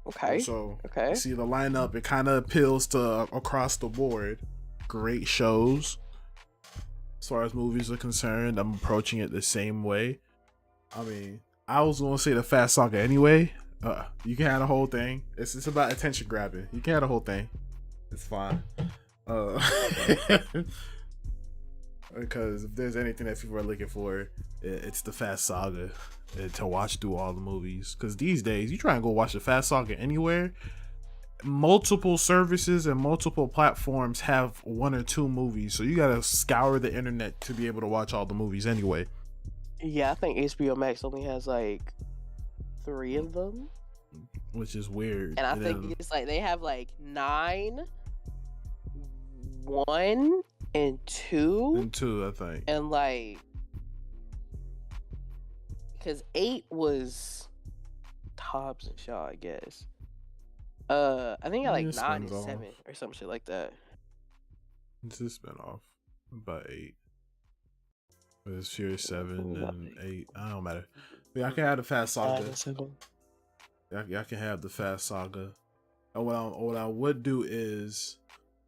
Okay. So okay. See the lineup, it kinda appeals to across the board. Great shows. As far as movies are concerned, I'm approaching it the same way. I mean, I was gonna say the Fast Saga anyway. You can have the whole thing. It's about attention grabbing. You can have the whole thing. It's fine. Because if there's anything that people are looking for, it's the Fast Saga to watch through all the movies. Because these days, you try and go watch the Fast Saga anywhere, multiple services and multiple platforms have 1 or 2 movies, so you gotta scour the internet to be able to watch all the movies anyway. Yeah, I think HBO Max only has like 3 of them, which is weird. And I think it's like they have like 9, 1, and 2. And 2, I think. And like, because 8 was Hobbs and Shaw, I guess. I think I like 9 and 7 or some shit like that. It's a spinoff. About 8. It's Furious 7 and 8. I don't matter. Yeah, I can have the Fast Saga. Yeah, I can have the Fast Saga. And what I would do is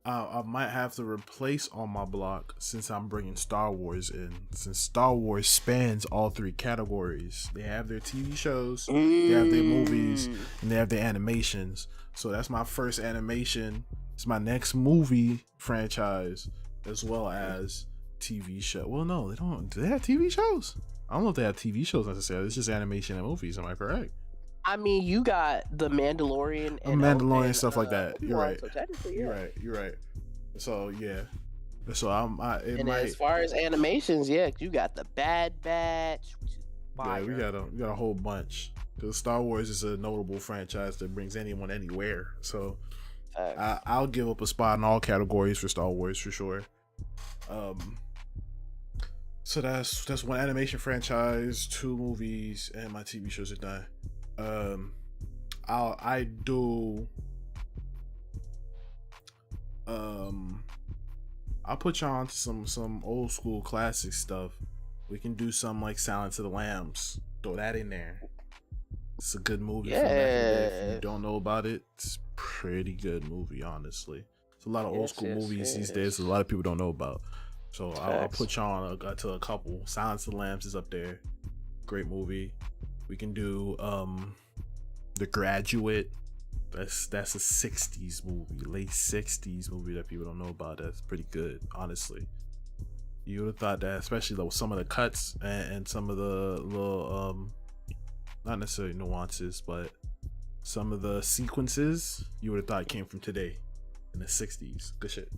I might have to replace On My Block since I'm bringing Star Wars in. Since Star Wars spans all 3 categories. They have their TV shows, they have their movies, and they have their animations. So that's my first animation. It's my next movie franchise, as well as TV show. Well, no, they don't. Do they have TV shows? I don't know if they have TV shows necessarily. It's just animation and movies. Am I correct? I mean, you got the Mandalorian and stuff like that. You're right. So technically, yeah. You're right. So yeah. So as far as animations, yeah, you got the Bad Batch, which is fire. Yeah, we got a whole bunch. Because Star Wars is a notable franchise that brings anyone anywhere. So I'll give up a spot in all categories for Star Wars for sure. So that's 1 animation franchise, 2 movies, and my TV shows are done. I'll put you on to some old school classic stuff. We can do some like Silence of the Lambs. Throw that in there. It's a good movie. Yeah. From back in the day. If you don't know about it, it's a pretty good movie, honestly. It's a lot of old school movies these days a lot of people don't know about. So I'll put you on to a couple. Silence of the Lambs is up there. Great movie. We can do The Graduate. That's a 60s movie, late 60s movie that people don't know about. That's pretty good, honestly. You would have thought that, especially with some of the cuts and some of the little not necessarily nuances, but some of the sequences you would have thought came from today in the 60s. Good shit.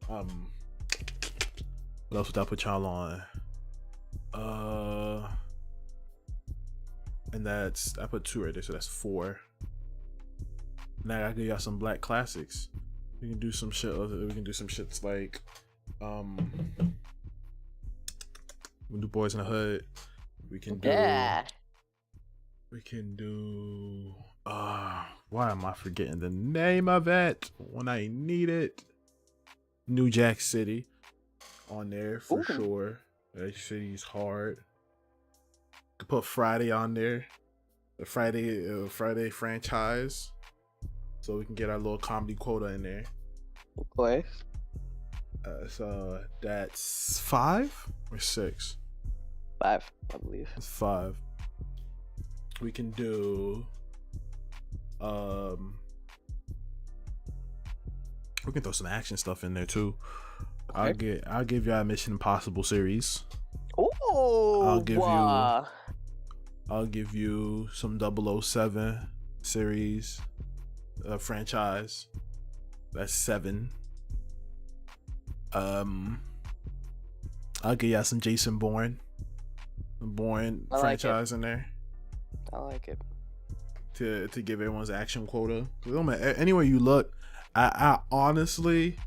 What else would I put y'all on? And I put 2 right there, so that's 4. Now I give y'all some black classics. We can do some shit. We can do some shits like we do Boys in the Hood. We can do. We can do. Why am I forgetting the name of it when I need it? New Jack City on there for sure. That city's hard. Could put Friday on there. The Friday franchise. So we can get our little comedy quota in there. Of course. So that's 5 or 6? 5, I believe. It's 5. We can do we can throw some action stuff in there too. Okay. I'll give y'all a Mission Impossible series. Ooh, I'll give you some 007 series franchise. That's 7. I'll give y'all some Jason Bourne franchise in there. I like it. To give everyone's action quota. Anywhere you look, I honestly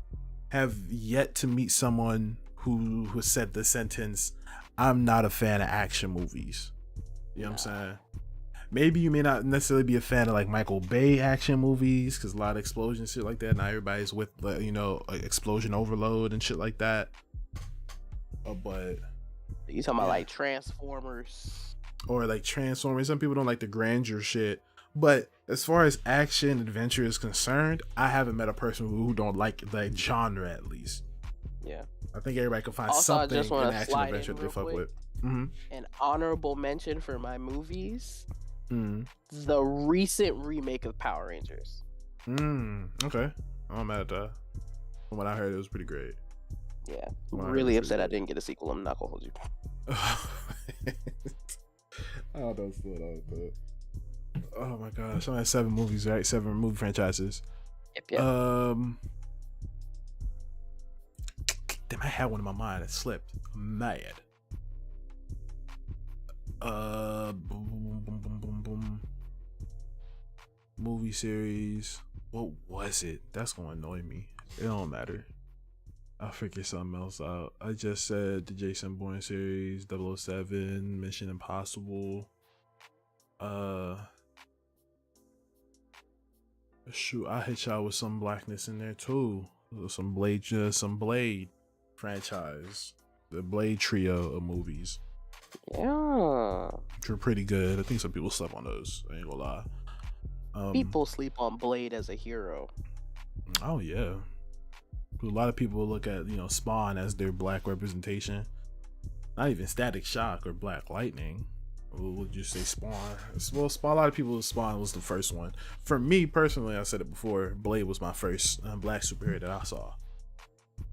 have yet to meet someone who said the sentence, "I'm not a fan of action movies." You know what I'm saying? Maybe you may not necessarily be a fan of like Michael Bay action movies because a lot of explosion shit like that. Now everybody's with like explosion overload and shit like that. But you talking about like Transformers? Or like Transformers. Some people don't like the grandeur shit. But as far as action adventure is concerned, I haven't met a person who don't like that genre at least. Yeah. I think everybody can find also, something in action adventure that they fuck with. An honorable mention for my movies. The recent remake of Power Rangers. Okay. I'm mad at that. From what I heard, it was pretty great. Yeah. Really upset I didn't get a sequel. I'm not gonna hold you. Oh, don't slow down, bro. Oh my gosh. I'm at 7 movies, right? 7 movie franchises. Yep. Damn, I had one in my mind that slipped. I'm mad. Boom. Movie series. What was it? That's gonna annoy me. It don't matter. I'll figure something else out. I just said the Jason Bourne series, 007, Mission Impossible. Shoot, I hit y'all with some blackness in there too. Some Blade franchise. The Blade trio of movies. Yeah. Which were pretty good. I think some people slept on those. I ain't gonna lie. People sleep on Blade as a hero. Oh yeah. A lot of people look at Spawn as their black representation. Not even Static Shock or Black Lightning. Or would you say Spawn? Well, Spawn. A lot of people, Spawn was the first one. For me personally, I said it before. Blade was my first black superhero that I saw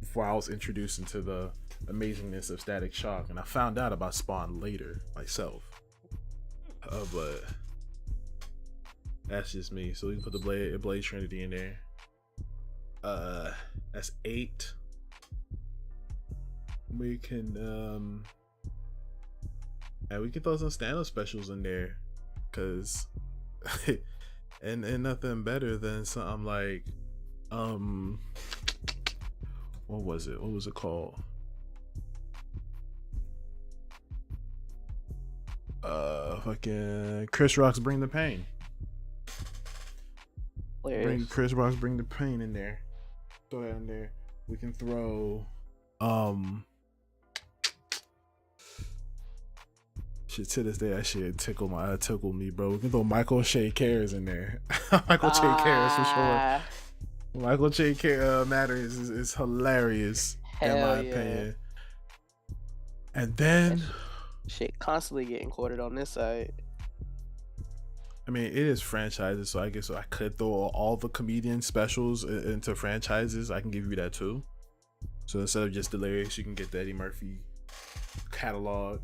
before I was introduced into the amazingness of Static Shock, and I found out about Spawn later myself. But that's just me. So we can put the Blade Trinity in there. That's 8. We can we can throw some stand-up specials in there, cause and nothing better than something like what was it called? Fucking Chris Rock's Bring the Pain. Chris Rock's Bring the Pain in there. Throw that in there. We can throw shit, to this day that shit tickled me, bro. We can throw Michael Che Cares in there. Michael Che Cares for sure. Michael Che Matters is hilarious in my opinion. And then shit constantly getting quoted on this side. I mean, it is franchises, so I guess I could throw all the comedian specials into franchises. I can give you that too. So instead of just Delirious, you can get the Eddie Murphy catalog.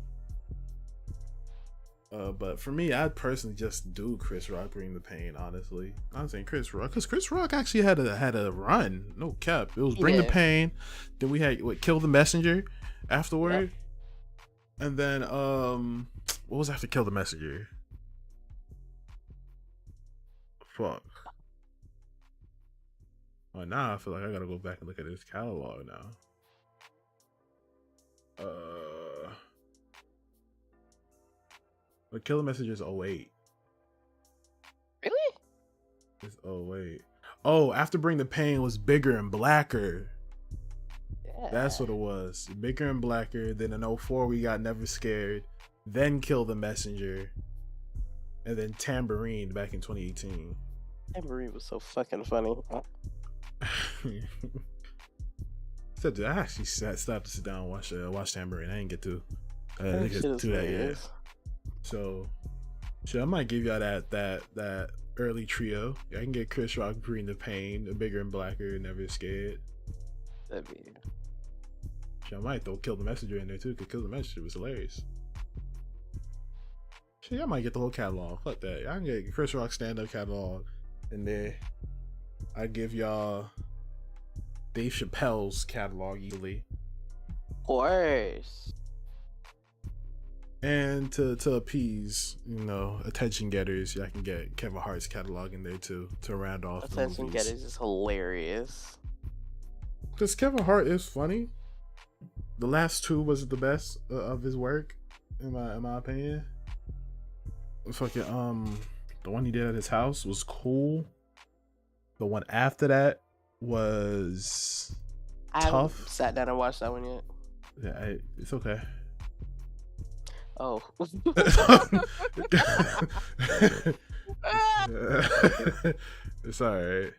But for me, I'd personally just do Chris Rock Bring the Pain. Honestly, I'm saying Chris Rock because Chris Rock actually had a run. No cap. It was Bring the Pain. Then we had Kill the Messenger afterward, and then what was after Kill the Messenger? Fuck. Well, now I feel like I gotta go back and look at his catalog now. But Kill the Messenger is 08. Really? It's 08. Oh, after Bring the Pain was Bigger and Blacker. Yeah. That's what it was. Bigger and Blacker. Then in 04 we got Never Scared. Then Kill the Messenger. And then Tambourine back in 2018. Tambourine was so fucking funny. So, dude, I actually stopped to sit down and watch Tambourine. I didn't get to do that yet. So I might give y'all that early trio. I can get Chris Rock Bring the Pain, Bigger and Blacker, Never Scared. That'd be. I might throw Kill the Messenger in there too, because Kill the Messenger was hilarious. Shit, I might get the whole catalog. Fuck that. I can get Chris Rock stand-up catalog in there. I give y'all Dave Chappelle's catalog easily. Of course. And to appease, attention getters, I can get Kevin Hart's catalog in there too to round off the movies. Attention getters is hilarious. Because Kevin Hart is funny. The last two was the best of his work, in my opinion. Fucking the one he did at his house was cool. The one after that was I tough. haven't sat down and watched that one yet. Yeah, it's okay. Oh. It's alright.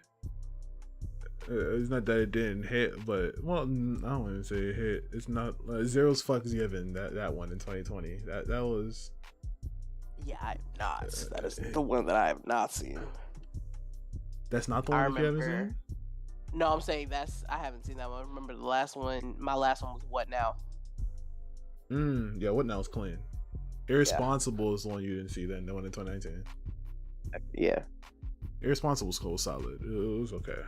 It's not that it didn't hit, but I don't want to say it hit. It's not Zero's Fucks Given, that one in 2020. That was. Yeah, I have not. That is the one that I have not seen. That's not the one you haven't seen? No, I'm saying I haven't seen that one. I remember the last one. My last one was What Now? Yeah, What Now is clean. Irresponsible is the one you didn't see then, the one in 2019. Yeah. Irresponsible was cool, solid. It was okay.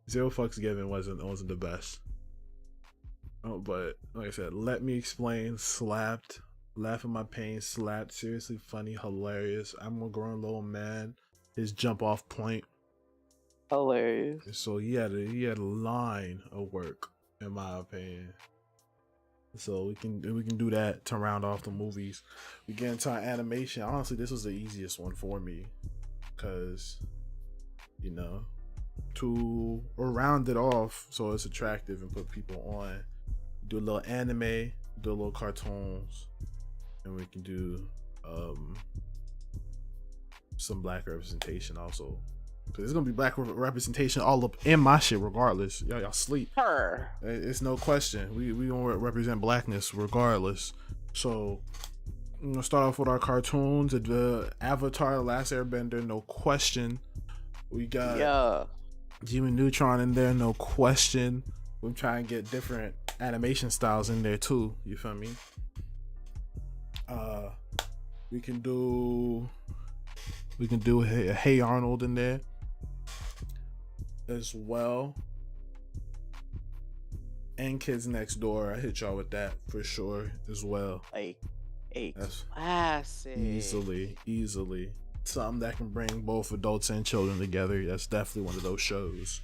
Zero Fucks Given wasn't the best. Oh, but like I said, Let Me Explain slapped. Laugh at My Pain slapped. Seriously funny, hilarious. I'm a Grown Little Man. His jump off point. Hilarious. So he had a line of work, in my opinion. So we can do that to round off the movies. We get into our animation. Honestly, this was the easiest one for me, because to round it off so it's attractive and put people on. Do a little anime, do a little cartoons, and we can do some black representation also. Cause there's gonna be black representation all up in my shit regardless. Y'all sleep. It's no question. We gonna represent blackness regardless. So I'm gonna start off with our cartoons. The Avatar: The Last Airbender, no question. We got Jimmy Neutron in there, no question. We're trying to get different animation styles in there too. You feel me? We can do Hey Arnold in there as well, and Kids Next Door. I hit y'all with that for sure as well. That's classic. Easily something that can bring both adults and children together. That's definitely one of those shows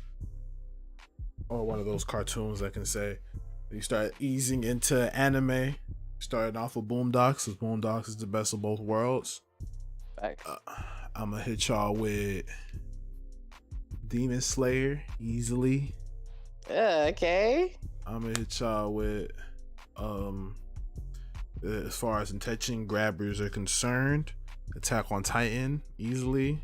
or one of those cartoons that can say you start easing into anime. Starting off with Boondocks, because Boondocks is the best of both worlds. I'm gonna hit y'all with Demon Slayer easily. Okay. I'm gonna hit y'all with as far as attention grabbers are concerned, Attack on Titan easily.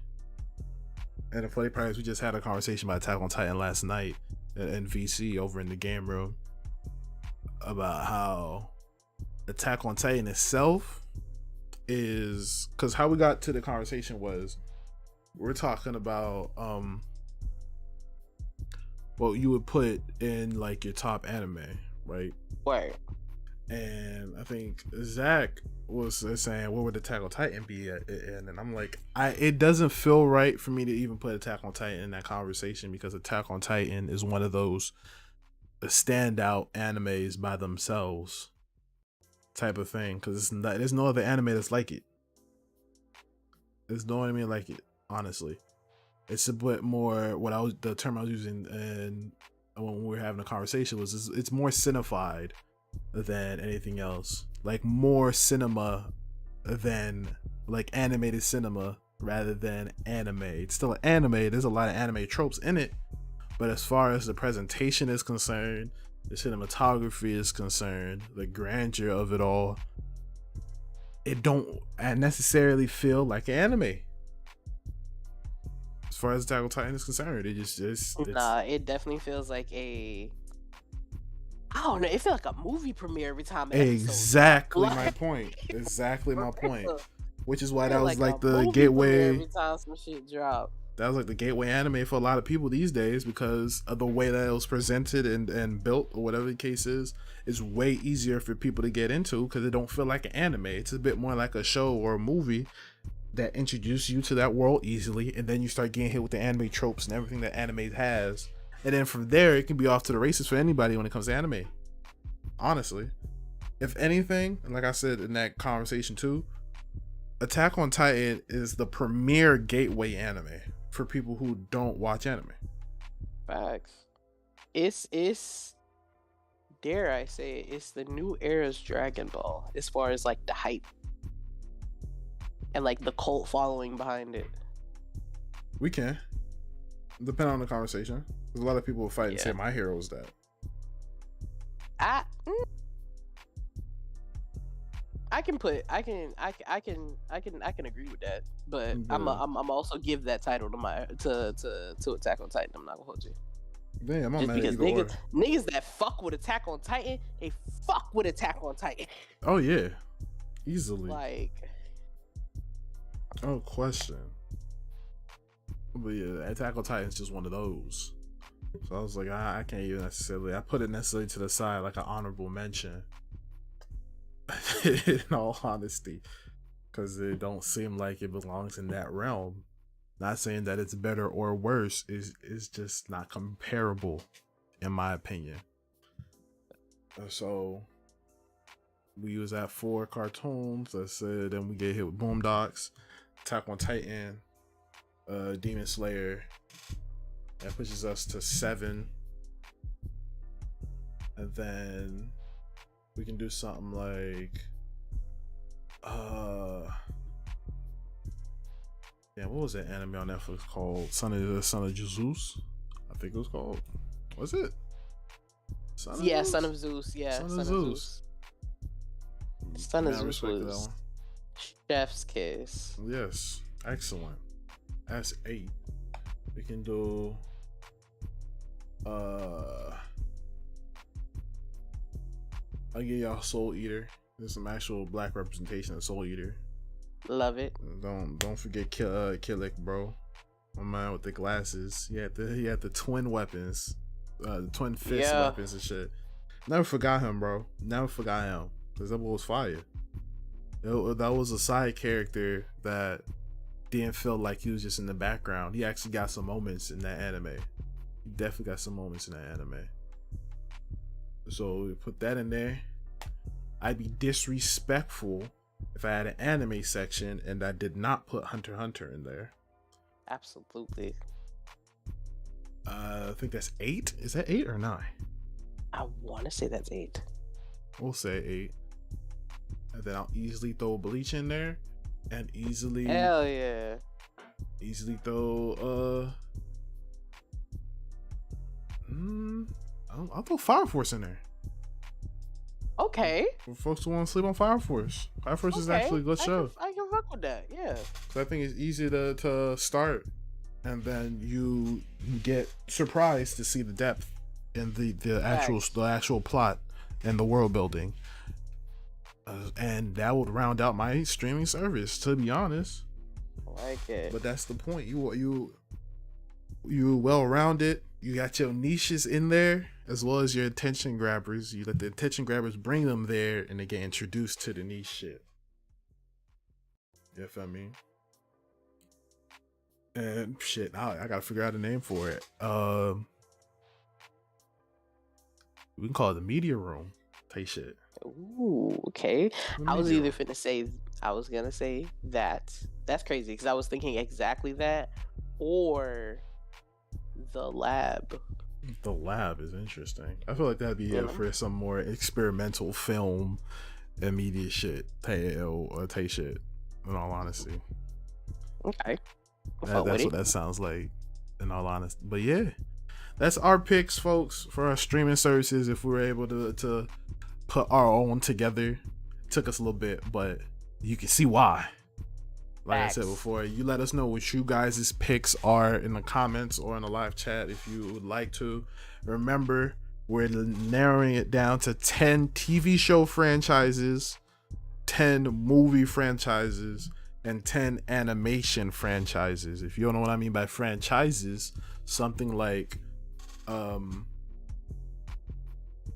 And the funny part is we just had a conversation about Attack on Titan last night in VC over in the game room about how Attack on Titan itself is, because how we got to the conversation was we're talking about what you would put in like your top anime, right? Right. And I think Zach was saying, what would Attack on Titan be at? And I'm like, it doesn't feel right for me to even put Attack on Titan in that conversation, because Attack on Titan is one of those standout animes by themselves type of thing, because there's no other anime that's like it. There's no anime like it, honestly. It's a bit more the term I was using, and when we were having a conversation was it's more cinefied than anything else. Like more cinema than like animated cinema rather than anime. It's still an anime. There's a lot of anime tropes in it, but as far as the presentation is concerned, the cinematography is concerned, the grandeur of it all, it don't necessarily feel like an anime. As far as Attack on Titan is concerned, it definitely feels like I don't know. It feels like a movie premiere every time. Exactly my point. Exactly my point. Which is why that was like the gateway. Every time some shit drop. that was like the gateway anime for a lot of people these days because of the way that it was presented and built, or whatever the case is. It's way easier for people to get into because it don't feel like an anime. It's a bit more like a show or a movie that introduces you to that world easily, and then you start getting hit with the anime tropes and everything that anime has, and then from there it can be off to the races for anybody when it comes to anime. Honestly, if anything, and like I said in that conversation too, Attack on Titan is the premier gateway anime for people who don't watch anime. Facts. It's dare I say it, it's the new era's Dragon Ball as far as like the hype and like the cult following behind it. We can, depending on the conversation. There's a lot of people will fight and say My Hero is that. I can agree with that, but I'm also give that title to Attack on Titan. I'm not gonna hold you. Damn, I'm just because niggas that fuck with Attack on Titan, they fuck with Attack on Titan. Oh yeah, easily. Like, oh, question. But yeah, Attack on Titan is just one of those. So I was like, I can't even necessarily. I put it necessarily to the side like an honorable mention. In all honesty, because it don't seem like it belongs in that realm. Not saying that it's better or worse, is just not comparable in my opinion. So we was at 4 cartoons. I said, then we get hit with Boondocks, Attack on Titan, Demon Slayer. That pushes us to 7, and then we can do something like what was that anime on Netflix called? Son of Jesus, I think it was called. Was it? Son of Zeus. Yeah, Son of Zeus. Son of Zeus was Chef's Kiss. Yes, excellent. That's 8. We can do I'll give y'all Soul Eater. There's some actual black representation of Soul Eater. Love it. Don't forget Killick, bro. My man with the glasses. He had the twin weapons, the twin fist weapons and shit. Never forgot him, bro. Never forgot him. Cause that was fire. That was a side character that didn't feel like he was just in the background. He actually got some moments in that anime. He definitely got some moments in that anime. So we put that in there. I'd be disrespectful if I had an anime section and I did not put Hunter x Hunter in there. Absolutely. I think that's 8. Is that 8 or 9? I want to say that's 8. We'll say 8. And then I'll easily throw Bleach in there, and easily hell yeah, easily throw I'll throw Fire Force in there. Okay. For folks who want to sleep on Fire Force. Fire Force is actually a good show. I can rock with that, yeah. So I think it's easy to start, and then you get surprised to see the depth in the actual plot and the world building. And that would round out my streaming service, to be honest. I like it. But that's the point. You well rounded. You got your niches in there, as well as your attention grabbers. You let the attention grabbers bring them there, and they get introduced to the niche shit. You know what I mean? And shit, I gotta figure out a name for it. We can call it the media room type shit. Ooh, okay. I was gonna say that. That's crazy because I was thinking exactly that, or the lab. The lab is interesting. I feel like that'd be it for some more experimental film and media shit, type shit. In all honesty, okay, that's what that sounds like. In all honesty, but yeah, that's our picks, folks, for our streaming services. If we were able to put our own together, it took us a little bit, but you can see why. Like Facts. I said before, you let us know what you guys' picks are in the comments or in the live chat if you would like to. Remember, we're narrowing it down to 10 TV show franchises, 10 movie franchises, and 10 animation franchises. If you don't know what I mean by franchises, something like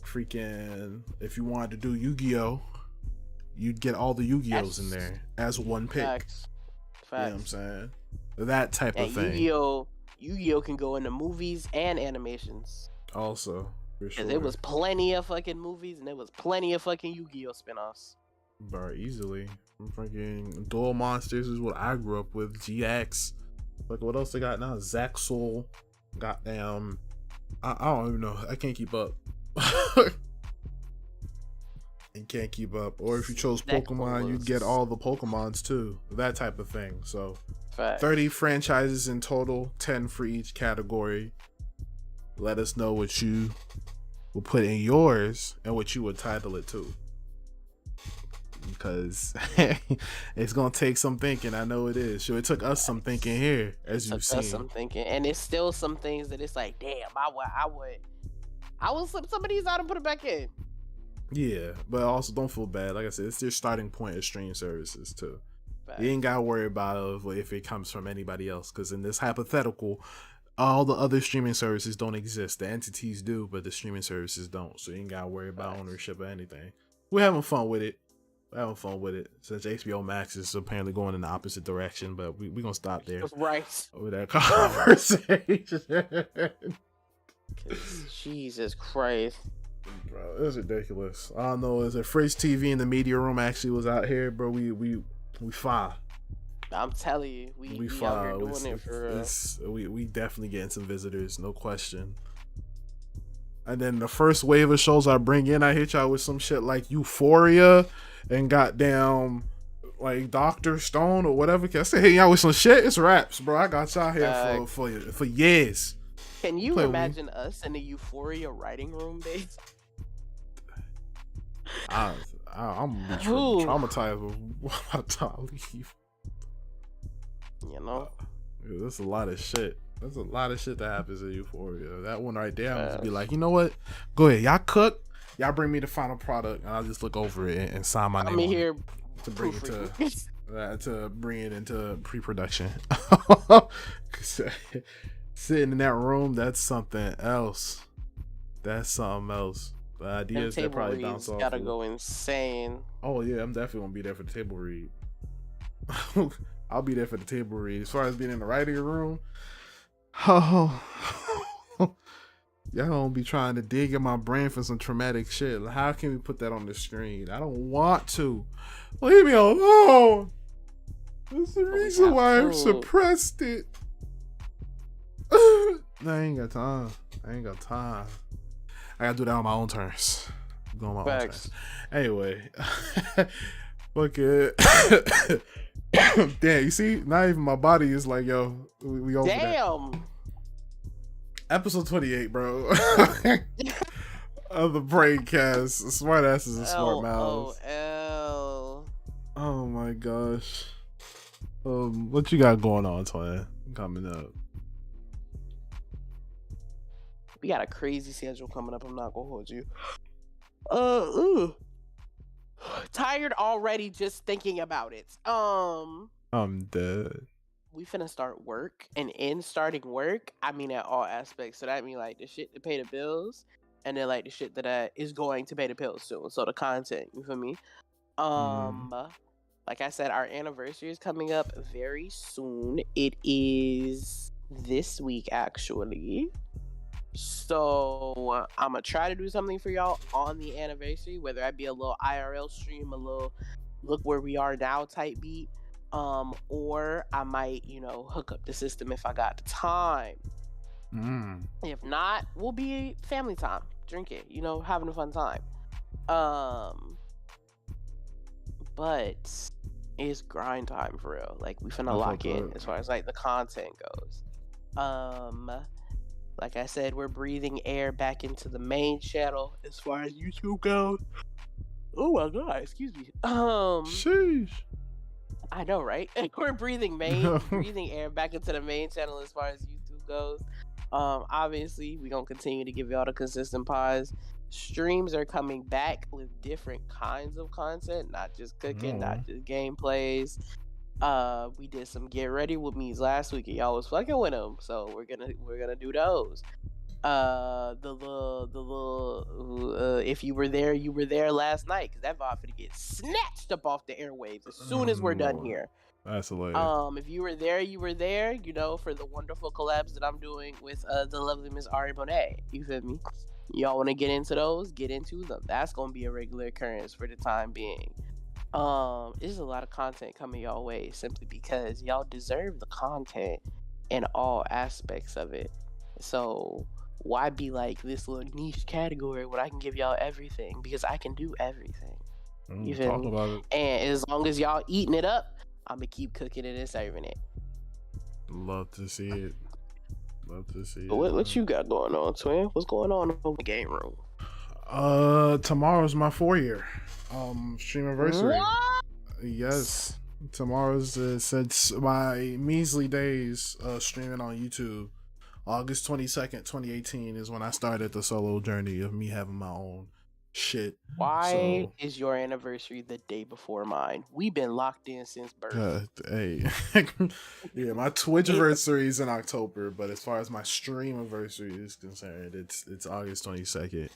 freaking, if you wanted to do Yu-Gi-Oh, you'd get all the Yu-Gi-Ohs in there as one pick. Facts. You know what I'm saying? That type of thing. Yu-Gi-Oh can go into movies and animations. Also, for sure. Because there was plenty of fucking movies and there was plenty of fucking Yu-Gi-Oh spinoffs. Bro, easily. Freaking Duel Monsters is what I grew up with. GX. Like, what else they got now? Zaxxel. Goddamn. I don't even know. I can't keep up. You can't keep up. Or if you chose Pokemon, you'd get all the Pokemons too. That type of thing. So, Facts. 30 franchises in total, 10 for each category. Let us know what you will put in yours and what you would title it to. Because it's gonna take some thinking. I know it is. Sure, it took us some thinking here, as you've seen. Some thinking, and it's still some things that it's like, damn, I would slip some of these out and put it back in. Yeah, but also don't feel bad. Like I said, it's their starting point of stream services too. Facts. You ain't gotta worry about if it comes from anybody else. Because in this hypothetical, all the other streaming services don't exist. The entities do, but the streaming services don't. So you ain't gotta worry about ownership or anything. We're having fun with it. Since HBO Max is apparently going in the opposite direction, but we gonna stop there. Right. With that conversation. Jesus Christ. Bro, it's ridiculous. I don't know. Is it Fridge TV in the media room actually was out here, bro? We fire. I'm telling you, we out here doing it for real. We definitely getting some visitors, no question. And then the first wave of shows I bring in, I hit y'all with some shit like Euphoria and goddamn like Dr. Stone or whatever. Can I say hitting y'all with some shit? It's raps, bro. I got y'all here for years. Can you imagine us in the Euphoria writing room, babe? I'm gonna be traumatized with I leave. You know, there's a lot of shit. There's a lot of shit that happens in Euphoria. That one right there, I'm just be like, you know what? Go ahead, y'all cook. Y'all bring me the final product, and I'll just look over it and sign my name on here it to bring it into pre-production. Sitting in that room, that's something else. That's something else. The ideas that probably bounce off. Gotta go insane. Oh yeah, I'm definitely gonna be there for the table read. I'll be there for the table read. As far as being in the writing room, y'all don't be trying to dig in my brain for some traumatic shit. How can we put that on the screen? I don't want to. Leave me alone. That's the reason why I've suppressed it. I ain't got time. I gotta do that on my own terms. Go on my own terms. Anyway. Fuck it. Damn, you see? Not even my body is like, yo, we over that. Episode 28, bro. Of the Braincast. Smart asses and smart mouths. Oh my gosh. What you got going on, Twin? Coming up. We got a crazy schedule coming up. I'm not gonna hold you. Tired already just thinking about it. I'm dead. We finna start work, and in starting work, I mean at all aspects. So that mean like the shit to pay the bills, and then like the shit that is going to pay the bills soon. So the content, you feel me? Like I said, our anniversary is coming up very soon. It is this week, actually. So I'm gonna try to do something for y'all on the anniversary, whether that be a little IRL stream, a little look where we are now type beat, or I might, hook up the system if I got the time. If not, we'll be family time, drinking, having a fun time. But it's grind time for real. Like we finna lock in as far as like the content goes. Like I said, we're breathing air back into the main channel as far as YouTube goes. Oh my god, excuse me. Sheesh. I know, right? We're breathing air back into the main channel as far as YouTube goes. Obviously, we're gonna continue to give y'all the consistent pods. Streams are coming back with different kinds of content, not just cooking, not just gameplays. We did some get ready with me's last week, and y'all was fucking with them, so we're gonna do those. The little if you were there, you were there last night, because that vibe finna get snatched up off the airwaves as soon as we're done Lord. here. That's hilarious. If you were there, you were there, you know, for the wonderful collabs that I'm doing with the lovely Miss Ari Bonet. You feel me? Y'all want to get into those? Get into them. That's gonna be a regular occurrence for the time being. There's a lot of content coming y'all way, simply because y'all deserve the content in all aspects of it. So why be like this little niche category when I can give y'all everything? Because I can do everything. You feel me? About it. And as long as y'all eating it up, I'm gonna keep cooking it and serving it. Love to see it. Love to see But it. what you got going on, twin? What's going on in the game room? Tomorrow's my 4-year stream anniversary. What? Yes, tomorrow's since my measly days streaming on YouTube. August 22nd, 2018 is when I started the solo journey of me having my own shit. Why is your anniversary the day before mine? We've been locked in since birth. Hey, yeah, my Twitch anniversary is in October, but as far as my stream anniversary is concerned, it's August 22nd.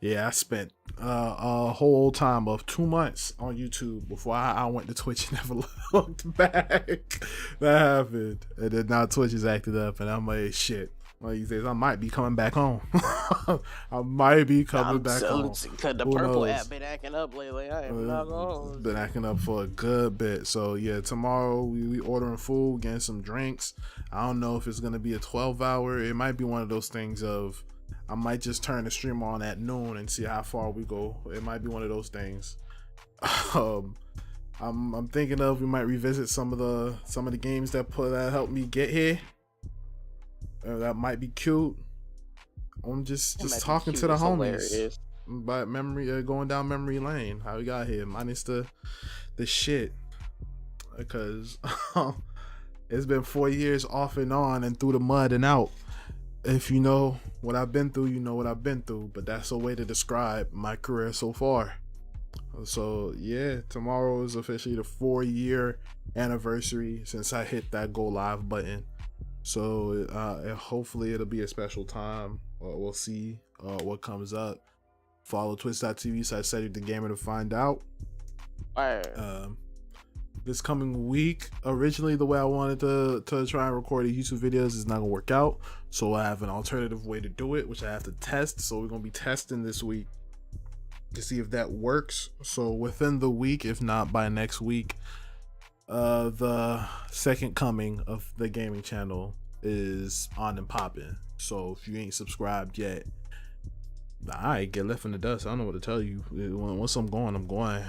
Yeah, I spent a whole time of 2 months on YouTube before I went to Twitch and never looked back. That happened. And then now Twitch is acted up, and I'm like, shit. One of these days, I might be coming back home. I might be coming back home. Because the purple app been acting up lately. I am not going. Been acting up for a good bit. So, yeah, tomorrow we ordering food, getting some drinks. I don't know if it's going to be a 12-hour. It might be one of those things of, I might just turn the stream on at noon and see how far we go. It might be one of those things. I'm thinking of, we might revisit some of the games that helped me get here. That might be cute. I'm just talking to the homies about memory, going down memory lane. How we got here, minus the shit, because it's been 4 years off and on and through the mud and out. If you know what I've been through, you know what I've been through. But that's a way to describe my career so far. So yeah, tomorrow is officially the 4-year anniversary since I hit that go live button. So hopefully it'll be a special time. We'll see what comes up. Follow twitch.tv/Cedric the Gamer to find out. This coming week, originally the way I wanted to try and record the YouTube videos is not gonna work out. So I have an alternative way to do it, which I have to test. So we're gonna be testing this week to see if that works. So within the week, if not by next week, the second coming of the gaming channel is on and popping. So if you ain't subscribed yet, I get left in the dust. I don't know what to tell you. Once I'm going, I'm going.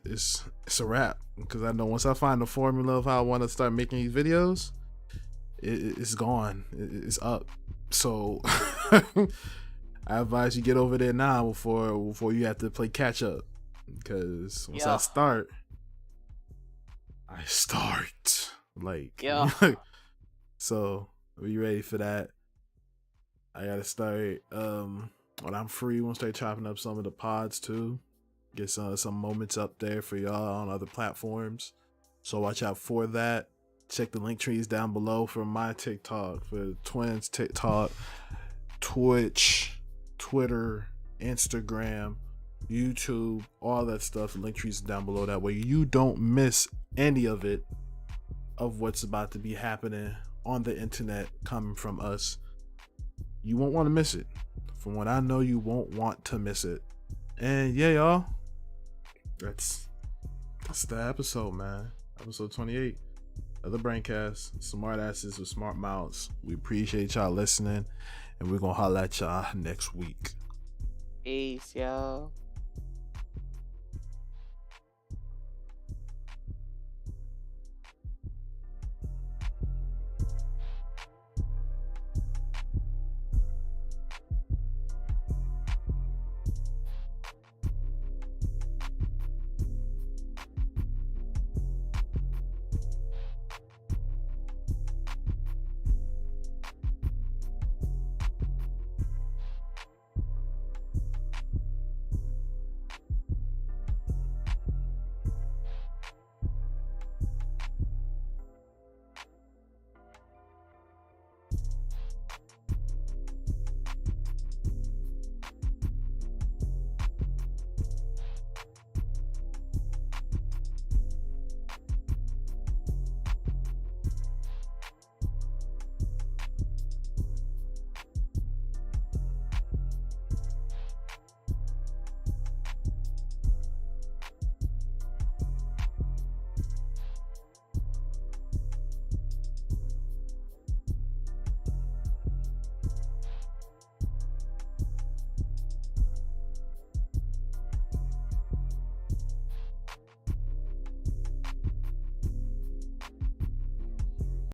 It's a wrap, because I know once I find the formula of how I want to start making these videos, it's gone. It's up. So I advise you get over there now before you have to play catch up, because once I start like, so are you ready for that? I gotta start when I'm free. We'll start chopping up some of the pods too, get some moments up there for y'all on other platforms, so watch out for that. Check the link trees down below for my TikTok, for the twins TikTok, Twitch, Twitter, Instagram, YouTube, all that stuff. The link trees down below, that way you don't miss any of it, of what's about to be happening on the internet coming from us. You won't want to miss it. From what I know, you won't want to miss it. And yeah, y'all, that's the episode, man. Episode 28 of the Braincast. Smart asses with smart mouths. We appreciate y'all listening, and we're gonna holla at y'all next week. Peace, y'all.